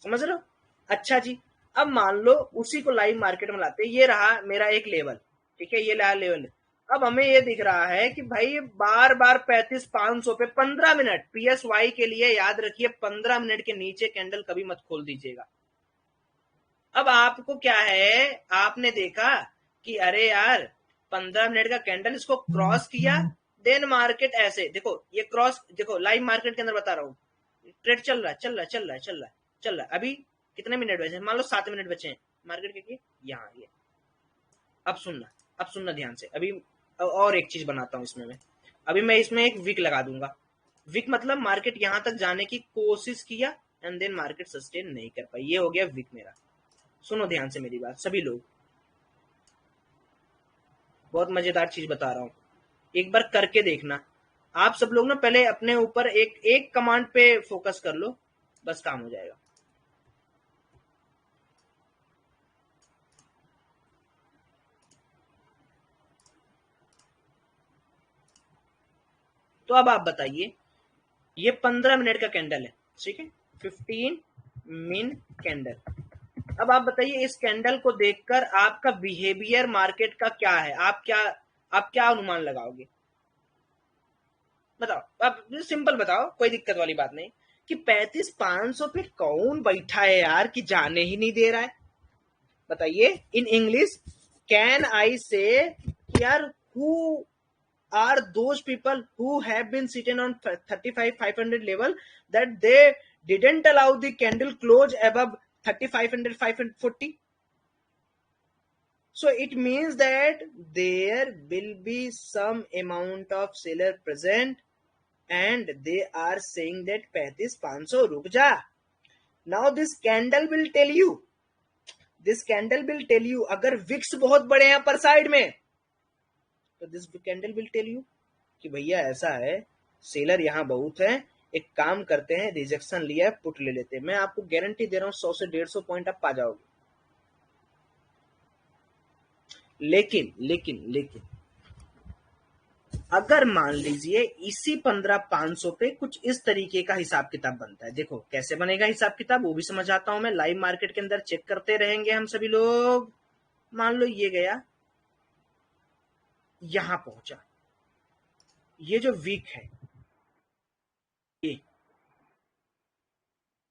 समझ रहे हो? अच्छा जी, अब मान लो उसी को लाइव मार्केट में लाते, ये रहा मेरा एक लेवल, ठीक है, ये रहा लेवल। अब हमें ये दिख रहा है कि भाई बार बार 35,500 पे 15 मिनट, पीएसवाई के लिए याद रखिए 15 मिनट के नीचे कैंडल कभी मत खोल दीजिएगा। अब आपको क्या है, आपने देखा कि अरे यार 15 मिनट का कैंडल इसको क्रॉस किया, देन मार्केट ऐसे देखो, ये क्रॉस देखो, लाइव मार्केट के अंदर बता रहा हूँ, ट्रेड चल रहा है चल रहा है चल रहा है चल रहा है चल रहा है। अभी कितने मिनट बचे, मान लो 7 मिनट बचे हैं मार्केट के, यहाँ ये। अब सुनना ध्यान से, अभी और एक चीज बनाता हूँ इसमें मैं, अभी मैं इसमें एक विक लगा दूंगा। विक मतलब मार्केट यहां तक जाने की कोशिश किया एंड देन मार्केट सस्टेन नहीं कर पाई, ये हो गया विक मेरा। सुनो ध्यान से मेरी बात सभी लोग, बहुत मजेदार चीज बता रहा हूँ, एक बार करके देखना। आप सब लोग ना पहले अपने ऊपर एक एक कमांड पे फोकस कर लो, बस काम हो जाएगा। तो अब आप बताइए, ये 15 मिनट का कैंडल है, ठीक है, 15 मिनट कैंडल। अब आप बताइए इस कैंडल को देखकर आपका बिहेवियर मार्केट का क्या है, आप क्या अनुमान लगाओगे? बताओ, आप सिंपल बताओ, कोई दिक्कत वाली बात नहीं, कि 35,500 पे कौन बैठा है यार कि जाने ही नहीं दे रहा है? बताइए इन इंग्लिश, कैन आई से यार, who are those people who have been sitting on 35,500 level that they didn't allow the candle close above 3500 540? So it means that there will be some amount of seller present and they are saying that 3500 रुक जा। Now this candle will tell you, अगर विक्स बहुत बड़े हैं पर साइड में, तो this candle will tell you कि भैया ऐसा है, सेलर यहाँ बहुत है, एक काम करते हैं, रिजेक्शन लिया है, पुट ले लेते हैं। मैं आपको गारंटी दे रहा हूँ 100 से 150 पॉइंट आप पा जाओगे। लेकिन अगर मान लीजिए इसी 15,500 पे कुछ इस तरीके का हिसाब किताब बनता है, देखो कैसे बनेगा हिसाब किताब, वो भी समझ आता हूं मैं, लाइव मार्केट के अंदर चेक करते रहेंगे हम सभी लोग। मान लो ये गया, यहां पहुंचा, ये जो वीक है,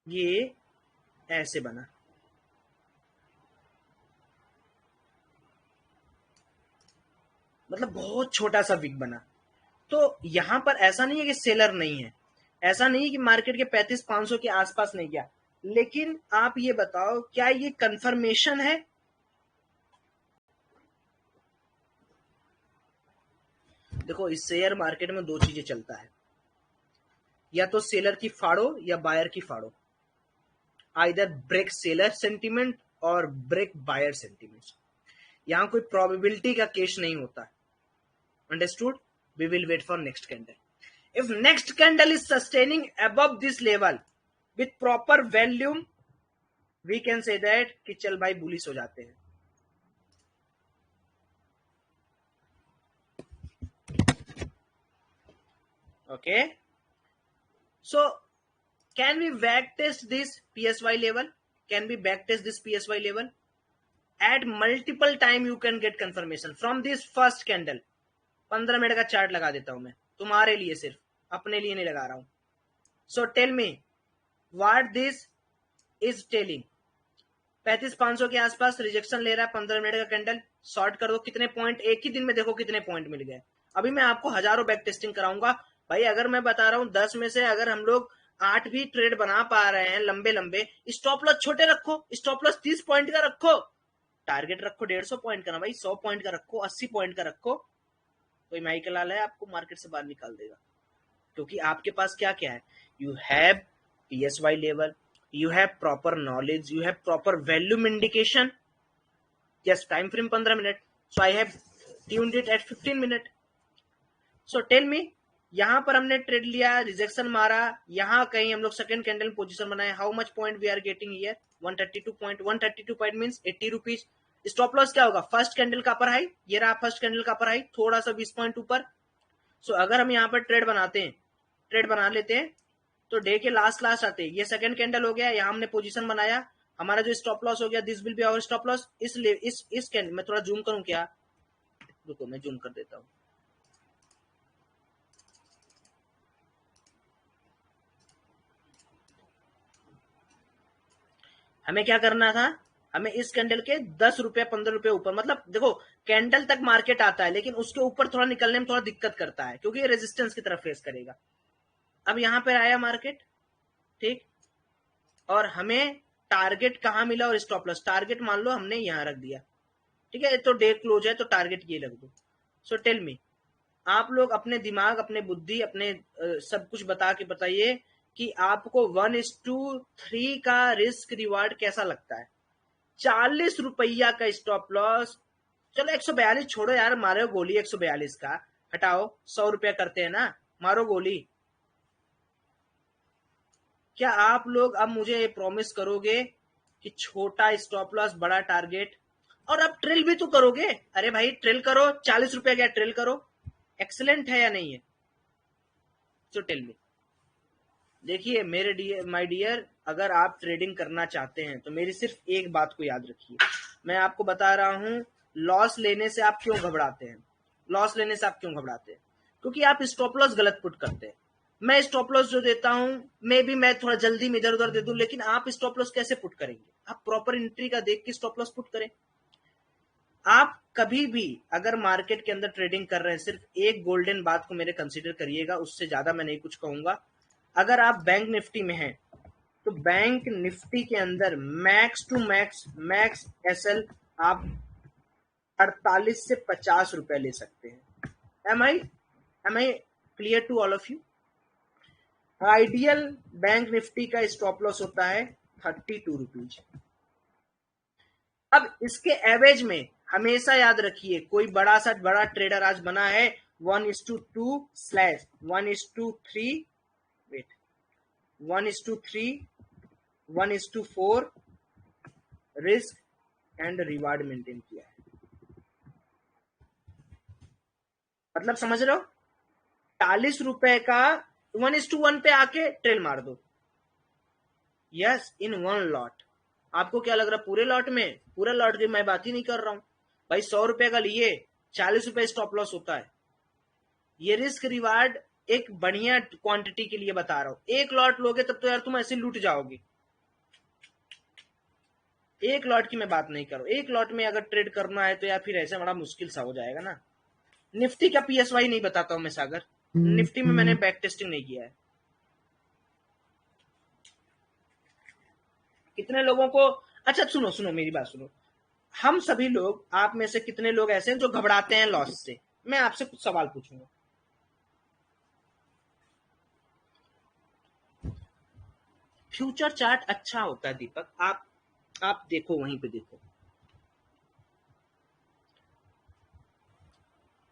ये ऐसे बना, मतलब बहुत छोटा सा वीक बना। तो यहां पर ऐसा नहीं है कि सेलर नहीं है, ऐसा नहीं है कि मार्केट के 35,500 के आसपास नहीं गया, लेकिन आप ये बताओ क्या ये कंफर्मेशन है? देखो इस शेयर मार्केट में दो चीजें चलता है, या तो सेलर की फाड़ो या बायर की फाड़ो, आइदर ब्रेक सेलर सेंटिमेंट और ब्रेक बायर सेंटिमेंट। यहां कोई प्रोबेबिलिटी का केस नहीं होता। Understood? We will wait for next candle. If next candle is sustaining above this level with proper volume, we can say that कि चल भाई बुलिश हो जाते हैं। Okay, so can we back test this PSY level? Can we back test this PSY level? At multiple time you can get confirmation from this first candle। 15 minute का चार्ट लगा देता हूं मैं तुम्हारे लिए, सिर्फ अपने लिए नहीं लगा रहा हूं। So tell me what this is telling. 35,500 के आसपास रिजेक्शन ले रहा है, 15 मिनट का कैंडल। शॉर्ट कर दो, कितने पॉइंट एक ही दिन में देखो कितने पॉइंट मिल गए। अभी मैं आपको हजारों बैक टेस्टिंग कराऊंगा भाई। अगर मैं बता रहा हूं 10 में से अगर हम लोग 8 भी ट्रेड बना पा रहे हैं लंबे लंबे, स्टॉप लॉस छोटे रखो, स्टॉप लॉस 30 पॉइंट का रखो, टारगेट रखो 150 पॉइंट का ना भाई, 100 पॉइंट का रखो, 80 पॉइंट का रखो। कोई माइक लाल है आपको मार्केट से बाहर निकाल देगा, क्योंकि आपके पास क्या क्या है, you have PSY level, you have proper knowledge, you have proper volume indication। yes, time frame 15 minute, so I have tuned it at 15 minute। so tell me, यहां पर हमने ट्रेड लिया, रिजेक्शन मारा, यहां कहीं हम लोग सेकंड कैंडल पोजीशन बनाए, how much point we are getting here? 132 point. 132 point means 80 rupees. Stop loss क्या होगा? फर्स्ट कैंडल का अपर हाई, ये रहा फर्स्ट कैंडल का अपर हाई, थोड़ा सा 20 पॉइंट ऊपर। सो अगर हम यहाँ पर ट्रेड बनाते हैं, ट्रेड बना लेते हैं, तो डे के लास्ट आते, ये सेकंड कैंडल हो गया, यहाँ हमने पोजीशन बनाया, हमारा जो स्टॉप लॉस हो गया, this will be our stop loss. इस कैंडल में थोड़ा जूम करूं क्या? रुको मैं जूम कर देता हूं। हमें क्या करना था, हमें इस कैंडल के 10 रुपए 15 रुपए ऊपर, मतलब देखो कैंडल तक मार्केट आता है, लेकिन उसके ऊपर थोड़ा निकलने में थोड़ा दिक्कत करता है, क्योंकि ये रेजिस्टेंस की तरफ फेस करेगा। अब यहां पर आया मार्केट, ठीक, और हमें टारगेट कहां मिला और स्टॉप लॉस, टारगेट मान लो हमने यहां रख दिया, ठीक है, तो डे क्लोज है तो टारगेट ये रख दो। सो टेल मी, आप लोग अपने दिमाग, अपने बुद्धि, अपने सब कुछ बता के बताइए कि आपको 1:3 का रिस्क रिवार्ड कैसा लगता है? 40 रुपया का स्टॉप लॉस, चलो 142 छोड़ो यार, मारो गोली 142 का, हटाओ, 100 रुपया करते हैं ना, मारो गोली। क्या आप लोग अब मुझे ये प्रॉमिस करोगे कि छोटा स्टॉप लॉस बड़ा टारगेट, और अब ट्रिल भी तो करोगे? अरे भाई ट्रिल करो, 40 रुपया क्या ट्रिल करो, एक्सलेंट है या नहीं है? So tell me. देखिए मेरे माय डियर, अगर आप ट्रेडिंग करना चाहते हैं तो मेरी सिर्फ एक बात को याद रखिए, मैं आपको बता रहा हूं, लॉस लेने से आप क्यों घबराते हैं? लॉस लेने से आप क्यों घबराते हैं? क्योंकि आप स्टॉप लॉस गलत पुट करते हैं। मैं स्टॉप लॉस जो देता हूं, मे बी मैं थोड़ा जल्दी में इधर उधर दे दूं, लेकिन आप स्टॉप लॉस कैसे पुट करेंगे? आप प्रॉपर एंट्री का देख के स्टॉप लॉस पुट करें। आप कभी भी अगर मार्केट के अंदर ट्रेडिंग कर रहे हैं, सिर्फ एक गोल्डन बात को मेरे कंसीडर करिएगा, उससे ज्यादा मैं नहीं कुछ कहूंगा। अगर आप बैंक निफ्टी में हैं तो बैंक निफ्टी के अंदर max to max, max SL आप 48 से 50 रुपए ले सकते हैं। Am I clear to all of you? Ideal bank Nifty का स्टॉप लॉस होता है 32 रुपीज। अब इसके एवरेज में हमेशा याद रखिए, कोई बड़ा सा बड़ा ट्रेडर आज बना है 1:2/1:3, wait, 1:3, 1:4 risk and reward maintain किया है। मतलब समझ रहे हो? 40 रुपए का 1:1 पे आके ट्रेल मार दो। Yes, in one lot. आपको क्या लग रहा है पूरे लॉट में? पूरे लॉट की मैं बात ही नहीं कर रहा हूं भाई। 100 रुपए का लिए 40 रुपए स्टॉप लॉस होता है। ये रिस्क रिवार्ड एक बढ़िया क्वांटिटी के लिए बता रहा हूं। एक लॉट लोगे तब तो यार तुम ऐसे लूट जाओगे। एक लॉट की मैं बात नहीं कर रहा हूं। एक लॉट में अगर ट्रेड करना है तो यार फिर ऐसे बड़ा मुश्किल सा हो जाएगा ना। निफ्टी का PSY नहीं बताता हूं मैं सागर, निफ्टी में मैंने बैक टेस्टिंग नहीं किया है। कितने लोगों को, अच्छा सुनो सुनो मेरी बात सुनो, हम सभी लोग, आप में से कितने लोग ऐसे हैं जो घबराते हैं लॉस से? मैं आपसे कुछ सवाल पूछूंगा। फ्यूचर चार्ट अच्छा होता है दीपक, आप देखो, वहीं पे देखो।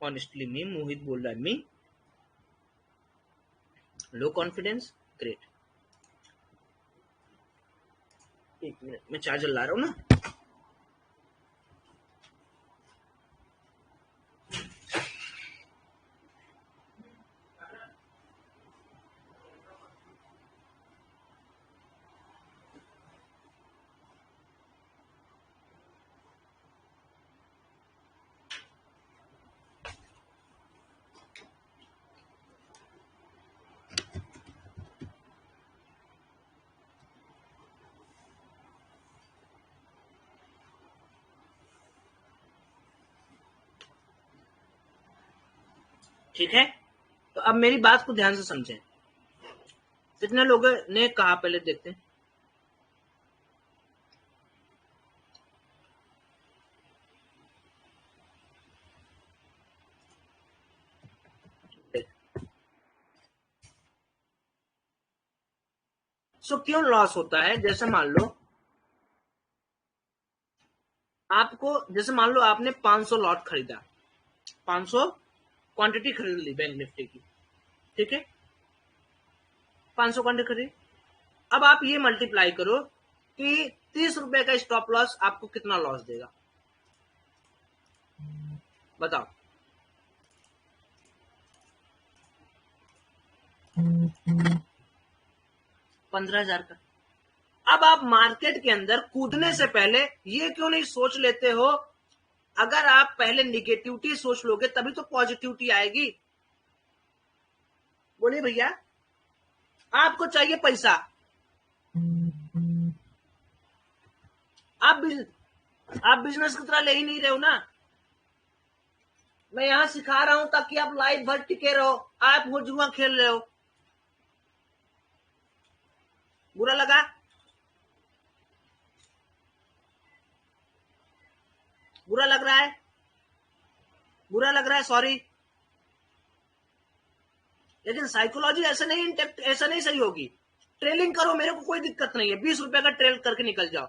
ऑनेस्टली मी, मोहित बोल रहा है मी, लो कॉन्फिडेंस, ग्रेट। एक मिनट, मैं चार्जर ला रहा हूँ ना। ठीक है, तो अब मेरी बात को ध्यान से समझें। कितने लोगों ने कहा, पहले देखते हैं। सो क्यों लॉस होता है? जैसे मान लो आपको, जैसे मान लो आपने 500 लॉट खरीदा, 500 क्वांटिटी खरीद ली बैंक निफ्टी की, ठीक है, 500 क्वांटिटी खरीद। अब आप ये मल्टीप्लाई करो कि 30 रुपए का स्टॉप लॉस आपको कितना लॉस देगा, बताओ। 15,000 का। अब आप मार्केट के अंदर कूदने से पहले ये क्यों नहीं सोच लेते हो? अगर आप पहले निगेटिविटी सोच लोगे तभी तो पॉजिटिविटी आएगी। बोलिए भैया, आपको चाहिए पैसा, आप बिजनेस की तरह ले ही नहीं रहे हो ना। मैं यहां सिखा रहा हूं ताकि आप लाइफ भर टिके रहो, आप वो जुआ खेल रहे हो। बुरा लगा? बुरा लग रहा है? बुरा लग रहा है, सॉरी। लेकिन साइकोलॉजी ऐसे नहीं इंटेक्ट, ऐसा नहीं सही होगी। ट्रेलिंग करो, मेरे को कोई दिक्कत नहीं है, 20 रुपए का ट्रेल करके निकल जाओ,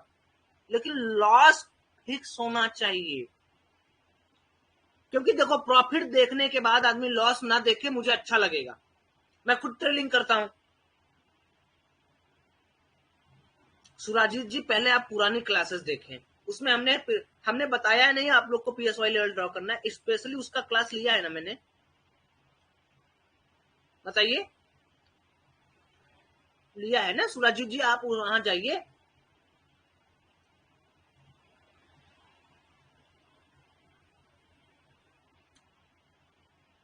लेकिन लॉस फिक्स होना चाहिए। क्योंकि देखो, प्रॉफिट देखने के बाद आदमी लॉस ना देखे, मुझे अच्छा लगेगा। मैं खुद ट्रेलिंग करता हूं। सुराजीत जी, पहले आप पुरानी क्लासेस देखें, उसमें हमने बताया है नहीं आप लोग को पीएसवाई लेवल ड्रॉ करना है, स्पेशली उसका क्लास लिया है ना मैंने, बताइए, लिया है ना सुराजीत जी? आप वहां जाइए,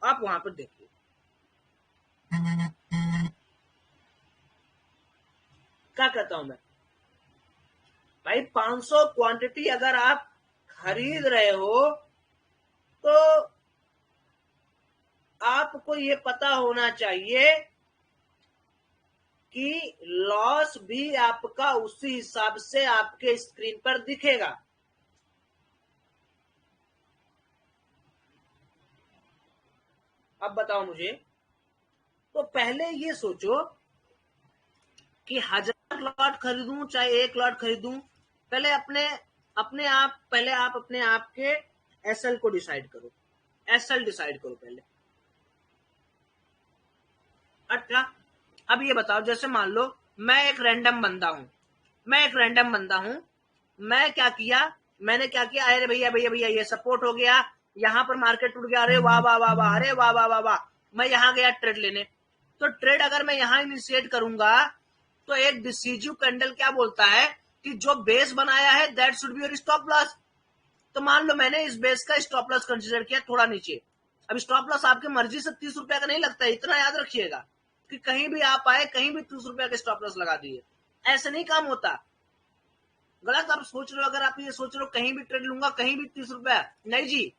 आप वहां पर देखिए। क्या कहता हूं मैं भाई, 500 क्वांटिटी अगर आप खरीद रहे हो तो आपको ये पता होना चाहिए कि लॉस भी आपका उसी हिसाब से आपके स्क्रीन पर दिखेगा। अब बताओ मुझे, तो पहले ये सोचो कि 1000 लॉट खरीदूं चाहे 1 लॉट खरीदूं, पहले पहले आप अपने आप के एसएल को डिसाइड करो, एसएल डिसाइड करो पहले। अच्छा, अब ये बताओ, जैसे मान लो मैं एक रैंडम बंदा हूं, मैं क्या किया, मैंने क्या किया, अरे भैया भैया भैया ये सपोर्ट हो गया, यहां पर मार्केट टूट गया, अरे वाह वाह वाह वाह, अरे वाह वाह वाह वाह, मैं यहां गया ट्रेड लेने। तो ट्रेड अगर मैं यहां इनिशिएट करूंगा तो एक डिसीजिव कैंडल क्या बोलता है कि जो बेस बनाया है that should be your stop loss. तो मान लो मैंने इस बेस का स्टॉप लॉस कंसीडर किया थोड़ा नीचे। अब स्टॉप लॉस आपकी मर्जी से 30 रुपए का नहीं लगता है, इतना याद रखिएगा कि कहीं भी आप आए, कहीं भी 30 रुपए का स्टॉप लॉस लगा दिए, ऐसे नहीं काम होता। गलत आप सोच रहे हो, अगर आप ये सोच रहे हो कहीं भी ट्रेड लूंगा कहीं भी 30 रुपए, नहीं जी।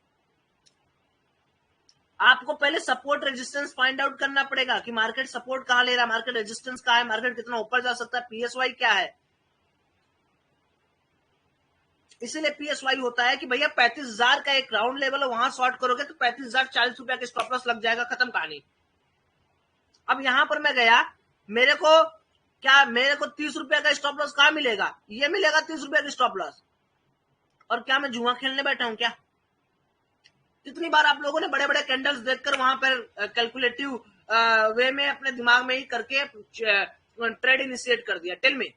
आपको पहले सपोर्ट रेजिस्टेंस फाइंड आउट करना पड़ेगा कि मार्केट सपोर्ट कहां ले रहा है, मार्केट रेजिस्टेंस कहां है, मार्केट कितना ऊपर जा सकता है, पीएसवाई क्या है। इसीलिए पीएसवाई होता है कि भैया 35,000 का एक राउंड लेवल है, वहां शॉर्ट करोगे तो 35,000 40 रुपए का स्टॉप लॉस लग जाएगा, खत्म कहानी। अब यहां पर मैं गया, मेरे को क्या मेरे को 30 रुपए का स्टॉप लॉस कहाँ मिलेगा? ये मिलेगा 30 रुपए का स्टॉप लॉस। और क्या मैं जुआ खेलने बैठा हूं क्या? कितनी बार आप लोगों ने बड़े बड़े कैंडल्स देखकर वहां पर कैलकुलेटिव वे में अपने दिमाग में ही करके ट्रेड इनिशिएट कर दिया? Tell me.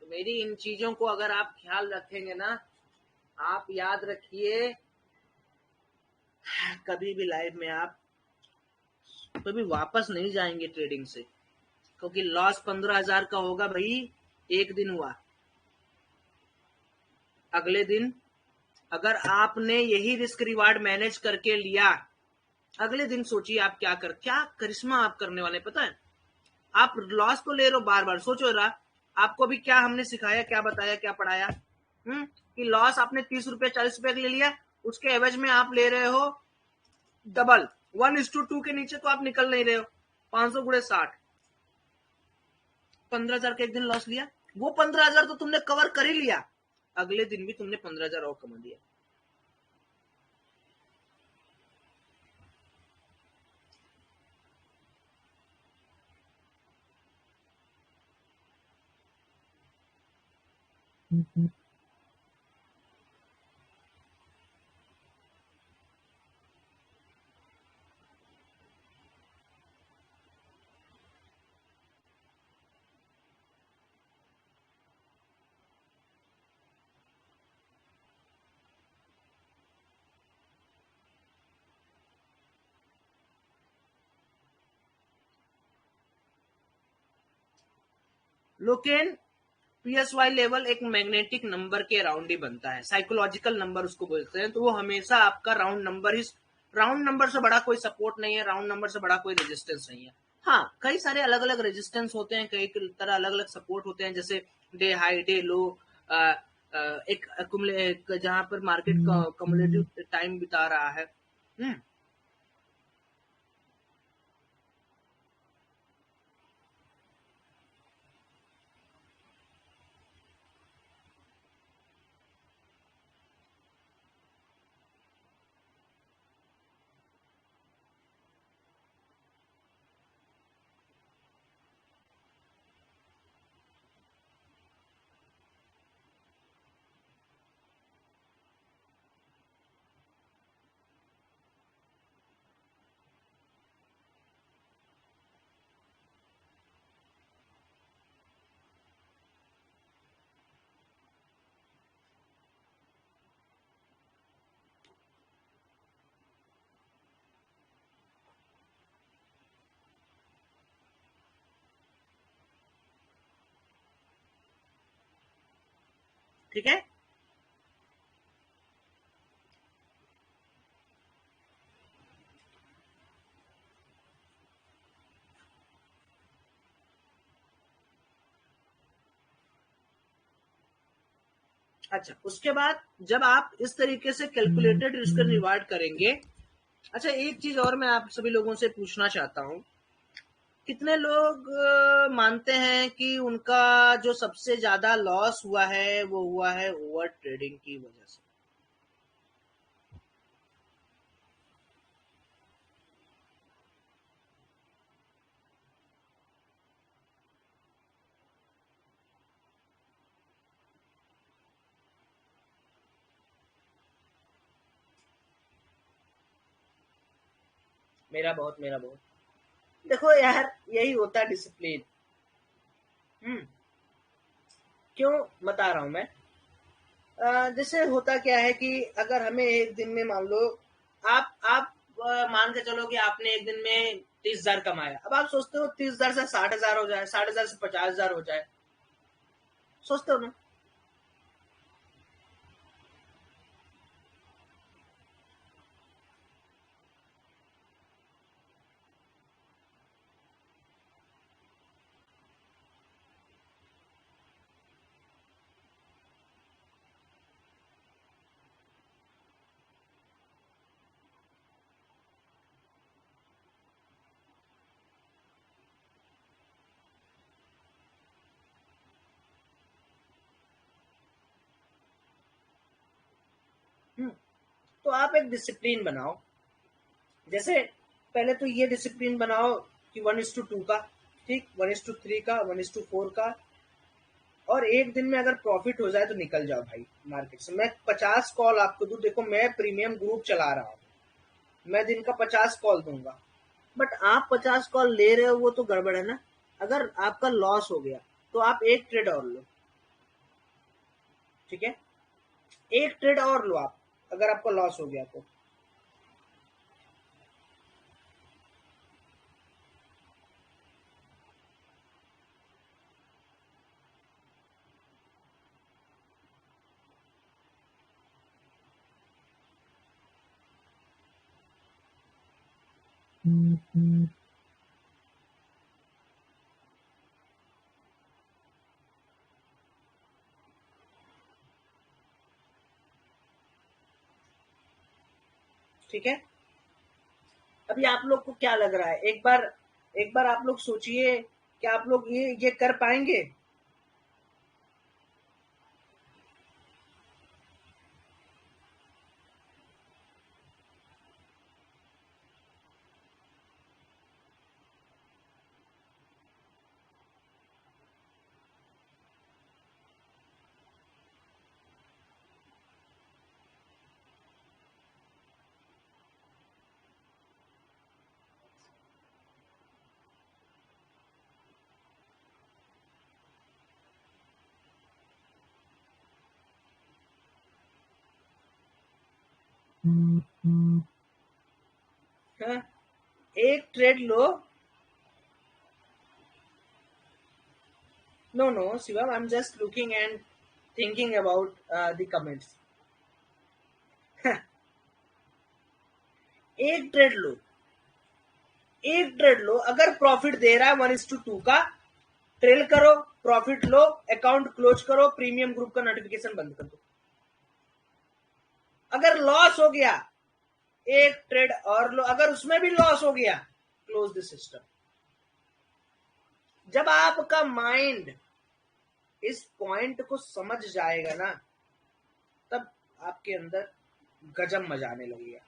तो मेरी इन चीजों को अगर आप ख्याल रखेंगे ना, आप याद रखिए, कभी भी लाइफ में आप कभी वापस नहीं जाएंगे ट्रेडिंग से। क्योंकि लॉस 15,000 का होगा भाई, एक दिन हुआ, अगले दिन अगर आपने यही रिस्क रिवार्ड मैनेज करके लिया, अगले दिन सोचिए आप क्या करिश्मा आप करने वाले, पता है? आप लॉस तो ले रहे हो, बार बार सोचो रहा, आपको भी क्या हमने सिखाया, क्या बताया, क्या पढ़ाया? कि लॉस आपने 30 रुपए 40 रुपए ले लिया, उसके एवज में आप ले रहे हो डबल, 1:2 के नीचे तो आप निकल नहीं रहे हो। 500 गुणे 60, 15,000 का एक दिन लॉस लिया, वो 15,000 तो तुमने कवर कर ही लिया, अगले दिन भी तुमने 15,000 और कमा दिया। लोकेन पीएसवाई लेवल एक मैग्नेटिक नंबर के अराउंड ही बनता है, साइकोलॉजिकल नंबर उसको बोलते हैं। तो वो हमेशा आपका राउंड नंबर ही, राउंड नंबर से बड़ा कोई सपोर्ट नहीं है, राउंड नंबर से बड़ा कोई रेजिस्टेंस नहीं है। हाँ, कई सारे अलग अलग रेजिस्टेंस होते हैं, कई तरह अलग अलग सपोर्ट होते हैं, जैसे डे हाई, डे लो, एक जहां पर मार्केट कम्युलेटिव टाइम बिता रहा है। ठीक है। अच्छा, उसके बाद जब आप इस तरीके से कैलकुलेटेड रिस्क रिवार्ड करेंगे। अच्छा, एक चीज और मैं आप सभी लोगों से पूछना चाहता हूँ, कितने लोग मानते हैं कि उनका जो सबसे ज्यादा लॉस हुआ है वो हुआ है ओवर ट्रेडिंग की वजह से? मेरा बहुत, मेरा बहुत। देखो यार, यही होता है डिसिप्लिन। क्यों बता रहा हूं मैं। जैसे होता क्या है कि अगर हमें एक दिन में मान लो आप मान के चलो कि आपने एक दिन में 30,000 कमाया। अब आप सोचते हो 30,000 से 60,000 हो जाए, 60,000 से 50,000 हो जाए, सोचते हो ना। हम्म, तो आप एक डिसिप्लिन बनाओ। जैसे पहले तो ये डिसिप्लिन बनाओ कि 1:2 का, ठीक, 1:3 का, 1:4 का। और एक दिन में अगर प्रॉफिट हो जाए तो निकल जाओ भाई मार्केट से। मैं 50 कॉल आपको दूं, देखो मैं प्रीमियम ग्रुप चला रहा हूँ, मैं दिन का 50 कॉल दूंगा। बट आप 50 कॉल ले रहे हो वो तो गड़बड़ है ना। अगर आपका लॉस हो गया तो आप एक ट्रेड और लो, ठीक है, एक ट्रेड और लो आप, अगर आपका लॉस हो गया तो। ठीक है, अभी आप लोग को क्या लग रहा है, एक बार आप लोग सोचिए कि आप लोग ये कर पाएंगे। हाँ, एक ट्रेड लो। No no Shivam, I am just looking and thinking about the comments. एक ट्रेड लो, एक ट्रेड लो, अगर प्रॉफिट दे रहा है 1:2 का, ट्रेल करो, प्रॉफिट लो, अकाउंट क्लोज करो, प्रीमियम ग्रुप का नोटिफिकेशन बंद कर दो। अगर लॉस हो गया एक ट्रेड और लो, अगर उसमें भी लॉस हो गया क्लोज द सिस्टम। जब आपका माइंड इस पॉइंट को समझ जाएगा ना, तब आपके अंदर गजब मजा आने लगेगा।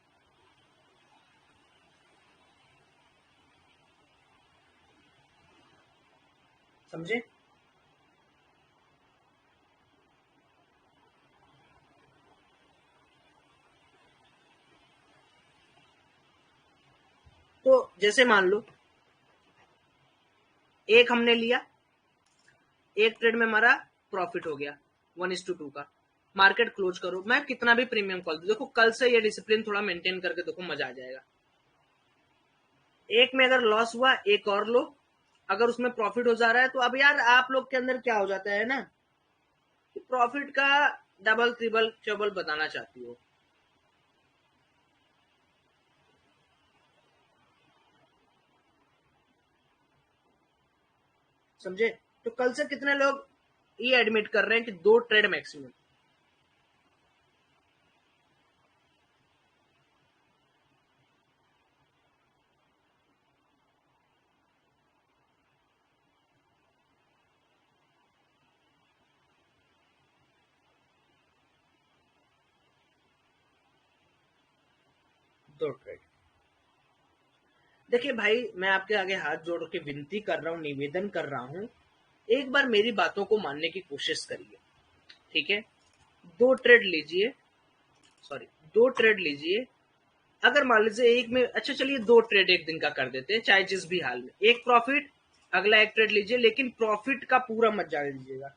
समझे। तो जैसे मान लो एक हमने लिया, एक ट्रेड में हमारा प्रॉफिट हो गया 1:2 का, मार्केट क्लोज करो, मैं कितना भी प्रीमियम कॉल दूं, देखो कल से ये डिसिप्लिन थोड़ा मेंटेन करके देखो, मजा आ जाएगा। एक में अगर लॉस हुआ एक और लो, अगर उसमें प्रॉफिट हो जा रहा है तो अब यार आप लोग के अंदर क्या हो जाता है ना, कि प्रॉफिट का डबल ट्रिपल ट्रिपल बताना चाहती हो। समझे। तो कल से कितने लोग ये एडमिट कर रहे हैं कि 2 ट्रेड मैक्सिमम। दो ट्रेड। देखिए भाई, मैं आपके आगे हाथ जोड़ के विनती कर रहा हूँ, निवेदन कर रहा हूँ, एक बार मेरी बातों को मानने की कोशिश करिए, ठीक है। 2 ट्रेड लीजिए, सॉरी, 2 ट्रेड लीजिए। अगर मान लीजिए एक में, अच्छा चलिए 2 ट्रेड एक दिन का कर देते हैं, चाहे जिस भी हाल में, एक प्रॉफिट अगला एक ट्रेड लीजिए, लेकिन प्रॉफिट का पूरा मत जाने दीजिएगा।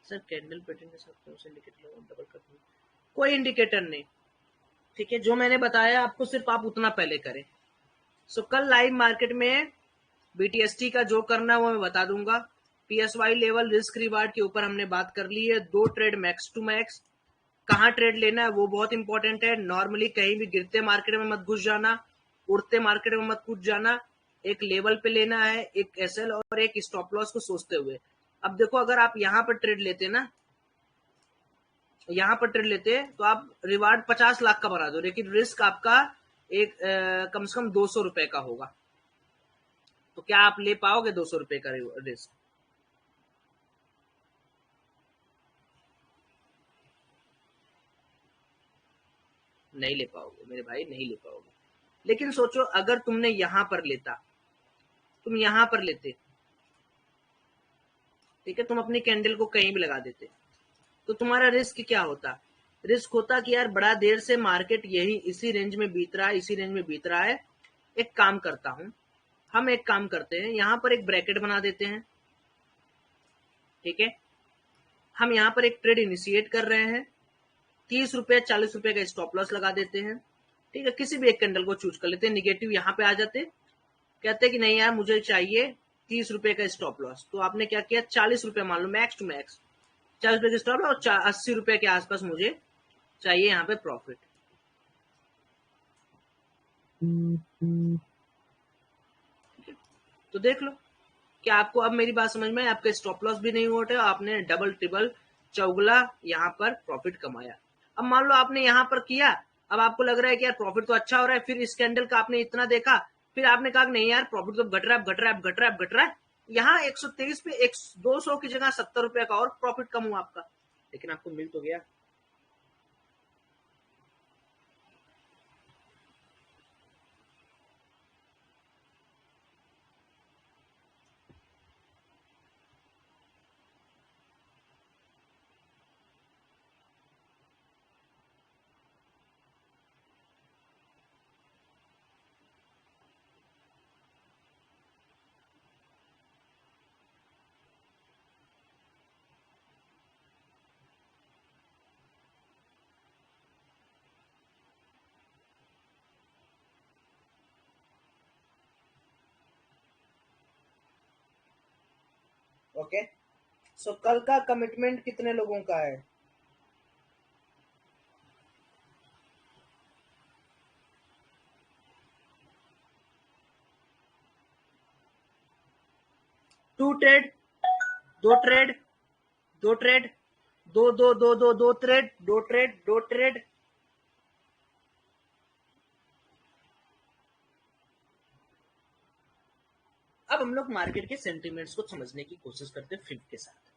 सर कैंडल पैटर्न के साथ कौन सा इंडिकेटर डबल कर, कोई इंडिकेटर नहीं, ठीक है। जो मैंने बताया आपको सिर्फ आप उतना पहले करें। सो कल लाइव मार्केट में बीटीएसटी का जो करना है वो मैं बता दूंगा। पीएसवाई लेवल रिस्क रिवार्ड के ऊपर हमने बात कर ली है। 2 ट्रेड मैक्स टू मैक्स, कहाँ ट्रेड लेना है वो बहुत इंपॉर्टेंट है। नॉर्मली कहीं भी गिरते मार्केट में मत घुस जाना, उड़ते मार्केट में मत घुस जाना। एक लेवल पे लेना है, एक एसएल और एक स्टॉप लॉस को सोचते हुए। अब देखो अगर आप यहाँ पर ट्रेड लेते ना, यहाँ पर ट्रेड लेते तो आप रिवार्ड 50 लाख का बना दो, लेकिन रिस्क आपका एक कम से कम 200 रुपए का होगा। तो क्या आप ले पाओगे 200 रुपए का रिस्क? नहीं ले पाओगे मेरे भाई, नहीं ले पाओगे। लेकिन सोचो अगर तुमने यहां पर लेता, तुम यहां पर लेते, ठीक है, तुम अपनी कैंडल को कहीं भी लगा देते, तो तुम्हारा रिस्क क्या होता? रिस्क होता कि यार बड़ा देर से मार्केट यही इसी रेंज में बीत रहा है, इसी रेंज में बीत रहा है। एक काम करता हूं, हम एक काम करते हैं, यहां पर एक ब्रैकेट बना देते हैं, ठीक है। हम यहां पर एक ट्रेड इनिशिएट कर रहे हैं, 30 रुपए 40 रुपए का स्टॉप लॉस लगा देते हैं, ठीक है। किसी भी एक कैंडल को चूज कर लेते हैं, निगेटिव यहाँ पे आ जाते, कहते हैं कि नहीं यार मुझे चाहिए 30 रुपए का स्टॉप लॉस। तो आपने क्या किया, 40 रुपए मान लो मैक्स टू मैक्स, 40 रुपए का स्टॉप लॉस और 80 रुपए के आसपास मुझे चाहिए यहाँ पे प्रॉफिट। तो देख लो क्या आपको अब मेरी बात समझ में, आपका स्टॉप लॉस भी नहीं हुआ है, आपने डबल ट्रिपल चौगुला यहाँ पर प्रॉफिट कमाया। अब मान लो आपने यहाँ पर किया, अब आपको लग रहा है कि यार प्रॉफिट तो अच्छा हो रहा है, फिर इस कैंडल का आपने इतना देखा, फिर आपने कहा नहीं यार प्रॉफिट तो घट रहा है, घट रहा है, घट रहा है, घट रहा है। यहाँ 123 पे 200 की जगह 70 रुपए का और प्रॉफिट कम हुआ आपका, लेकिन आपको मिल तो गया। ओके, सो कल का कमिटमेंट कितने लोगों का है? टू ट्रेड, दो ट्रेड, दो ट्रेड, दो दो दो दो दो ट्रेड, दो ट्रेड, दो ट्रेड। अब हम लोग मार्केट के सेंटिमेंट्स को समझने की कोशिश करते हैं फिब के साथ।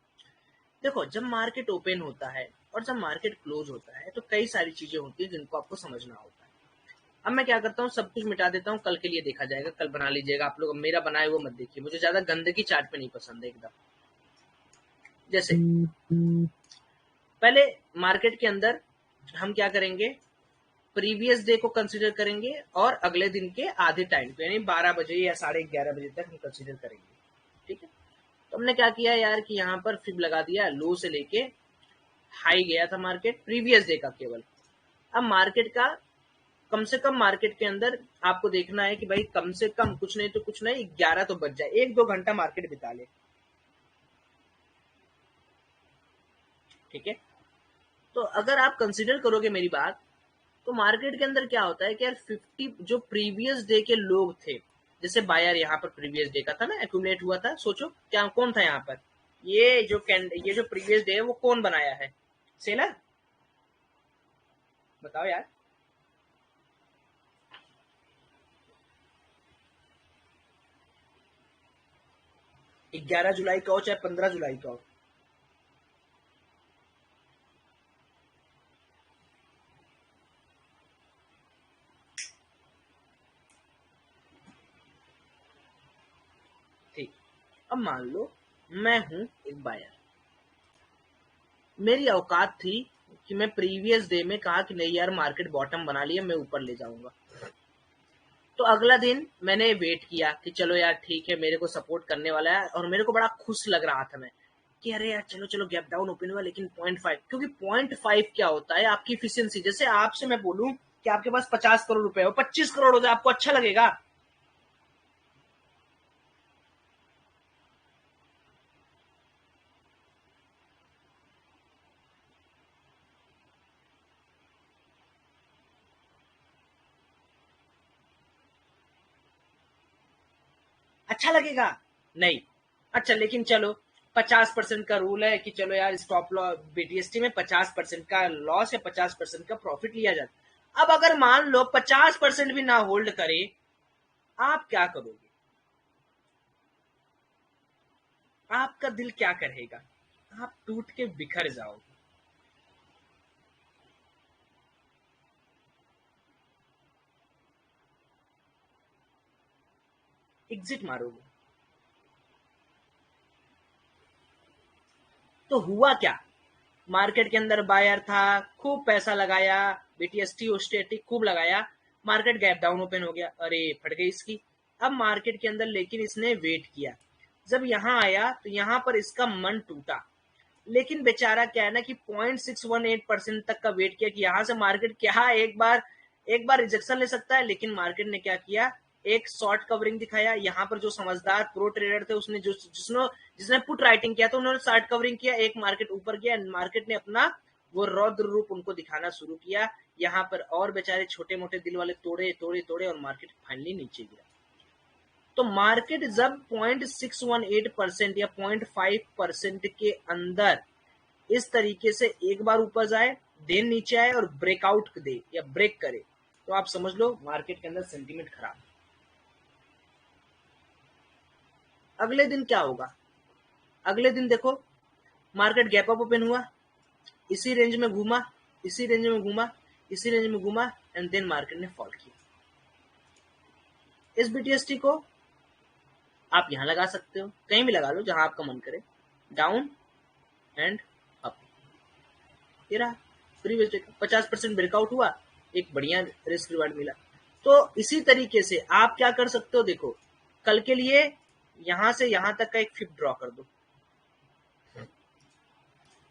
देखो जब मार्केट ओपन होता है और जब मार्केट क्लोज होता है तो कई सारी चीजें होती है जिनको आपको समझना होता है। अब मैं क्या करता हूँ, सब कुछ मिटा देता हूँ, कल के लिए देखा जाएगा, कल बना लीजिएगा आप लोग, मेरा बनाए वो मत देखिए, मुझे ज्यादा गंदगी चार्ट पे नहीं पसंद है एकदम। जैसे पहले मार्केट के अंदर हम क्या करेंगे, प्रीवियस डे को कंसीडर करेंगे और अगले दिन के आधे टाइम पे यानी 12 बजे या 11:30 बजे तक हम कंसीडर करेंगे, ठीक है। तो हमने क्या किया यार कि यहाँ पर फिब लगा दिया, लो से लेके हाई गया था मार्केट प्रीवियस डे का केवल। अब मार्केट का कम से कम मार्केट के अंदर आपको देखना है कि भाई कम से कम कुछ नहीं तो कुछ नहीं 11 तो बच जाए, 1-2 घंटा मार्केट बिता ले, ठीक है। तो अगर आप कंसिडर करोगे मेरी बात, तो मार्केट के अंदर क्या होता है कि यार 50 जो प्रीवियस डे के लोग थे, जैसे बायर यहाँ पर प्रीवियस डे का था ना, एक्यूमुलेट हुआ था, सोचो क्या कौन था यहाँ पर, ये जो प्रीवियस डे है वो कौन बनाया है? सेलर, बताओ यार। 11 जुलाई का हो चाहे 15 जुलाई का हो। ठीक, अब मान लो मैं हूं एक बायर, मेरी औकात थी कि मैं प्रीवियस डे में कहा कि नहीं यार मार्केट बॉटम बना लिया, मैं ऊपर ले जाऊंगा। तो अगला दिन मैंने वेट किया कि चलो यार ठीक है, मेरे को सपोर्ट करने वाला है, और मेरे को बड़ा खुश लग रहा था मैं कि अरे यार चलो चलो गैप डाउन ओपन हुआ, लेकिन 0.5, क्योंकि 0.5 क्या होता है आपकी इफिशियंसी। जैसे आपसे मैं बोलूं कि आपके पास 50 करोड़ रुपए हो, 25 करोड़ हो जाए, आपको अच्छा लगेगा? अच्छा लगेगा? नहीं। अच्छा, लेकिन चलो 50% का रूल है कि चलो यार स्टॉप लॉस बीटीएसटी में 50% का लॉस या 50% का प्रॉफिट लिया जाता। अब अगर मान लो 50% भी ना होल्ड करे, आप क्या करोगे? आपका दिल क्या करेगा? आप टूट के बिखर जाओगे, एग्जिट मारोगे। तो हुआ क्या? मार्केट के अंदर बायर था, खूब पैसा लगाया, बीटीएसटी ओस्टेटी खूब लगाया, मार्केट गैप डाउन ओपन हो गया, अरे फट गई इसकी। अब मार्केट के अंदर लेकिन इसने वेट किया, जब यहां आया तो यहां पर इसका मन टूटा। लेकिन बेचारा क्या है ना कि 0.618% तक का वेट किया कि यहां से मार्केट क्या एक बार रिजेक्शन ले सकता है, लेकिन मार्केट ने क्या किया, एक शॉर्ट कवरिंग दिखाया। यहाँ पर जो समझदार प्रो ट्रेडर थे, उसने जो जिसने जिसने पुट राइटिंग किया था, उन्होंने शॉर्ट कवरिंग किया, एक मार्केट ऊपर गया, मार्केट ने अपना वो रौद्र रूप उनको दिखाना शुरू किया। यहाँ पर और बेचारे छोटे मोटे दिल वाले तोड़े तोड़े तोड़े, और मार्केट फाइनली नीचे गिरा। तो मार्केट जब 0.618% या 0.5% के अंदर इस तरीके से एक बार ऊपर जाए, देन नीचे आए और ब्रेकआउट दे या ब्रेक करे, तो आप समझ लो मार्केट के अंदर सेंटीमेंट खराब। अगले दिन क्या होगा? अगले दिन देखो, मार्केट गैप अप ओपन हुआ, इसी रेंज में घूमा, इसी रेंज में घूमा, इसी रेंज में घूमा, एंड देन मार्केट ने फॉल किया। इस बीटीएसटी को आप यहां लगा सकते हो, कहीं भी लगा लो जहां आपका मन करे, डाउन एंड अप। ये रहा प्रीवियस डे का 50% ब्रेकआउट हुआ, एक बढ़िया रिस्क रिवार्ड मिला। तो इसी तरीके से आप क्या कर सकते हो, देखो कल के लिए यहां से यहां तक का एक फिप ड्रॉ कर दो।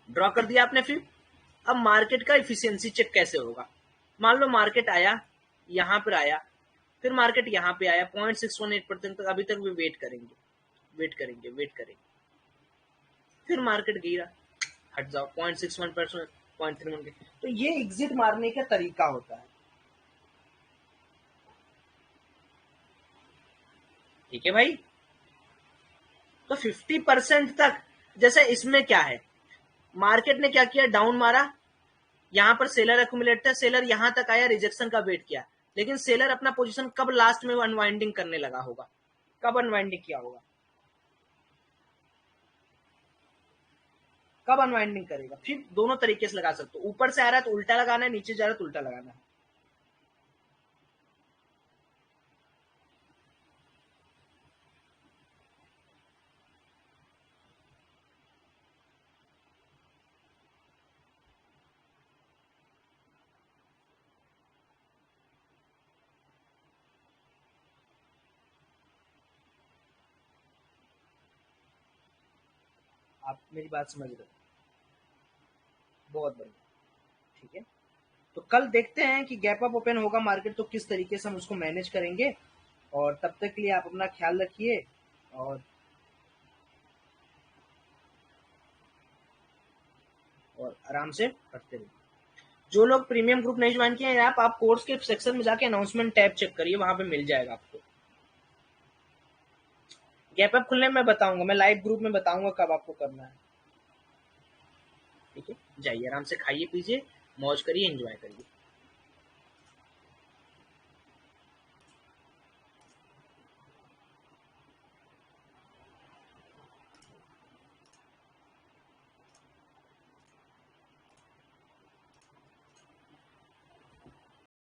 ड्रॉ कर दिया आपने फिप। अब मार्केट का इफिशियंसी चेक कैसे होगा? मान लो मार्केट आया, यहां पर आया, फिर मार्केट यहां पे आया 0.618% तक, अभी तक भी वेट करेंगे, वेट करेंगे, वेट करेंगे, फिर मार्केट गिरा, हट जाओ 0.61%, 0.31 के। तो ये एग्जिट मारने का तरीका होता है। ठीक है भाई। तो 50% तक, जैसे इसमें क्या है, मार्केट ने क्या किया, डाउन मारा, यहां पर सेलर एक्यूमुलेट था, सेलर यहां तक आया, रिजेक्शन का वेट किया, लेकिन सेलर अपना पोजीशन कब लास्ट में अनवाइंडिंग करने लगा होगा? कब अनवाइंडिंग किया होगा? कब अनवाइंडिंग करेगा? फिर दोनों तरीके से लगा सकते हो, ऊपर से आ रहा है तो उल्टा लगाना है, नीचे जा रहा है तो उल्टा लगाना है। आप मेरी बात समझ रहे हो? बहुत बढ़िया। ठीक है, तो कल देखते हैं कि गैप अप ओपन होगा मार्केट तो किस तरीके से हम उसको मैनेज करेंगे। और तब तक के लिए आप अपना ख्याल रखिए, और आराम से पढ़ते रहिए। जो लोग प्रीमियम ग्रुप नहीं ज्वाइन किए हैं, आप कोर्स के सेक्शन में जाके अनाउंसमेंट टैब चेक करिए, वहां पे मिल जाएगा आपको। गैप अप खुलने में बताऊंगा, मैं लाइव ग्रुप में बताऊंगा कब आपको करना है। ठीक है, जाइए आराम से खाइए पीजिए, मौज करिए, एंजॉय करिए।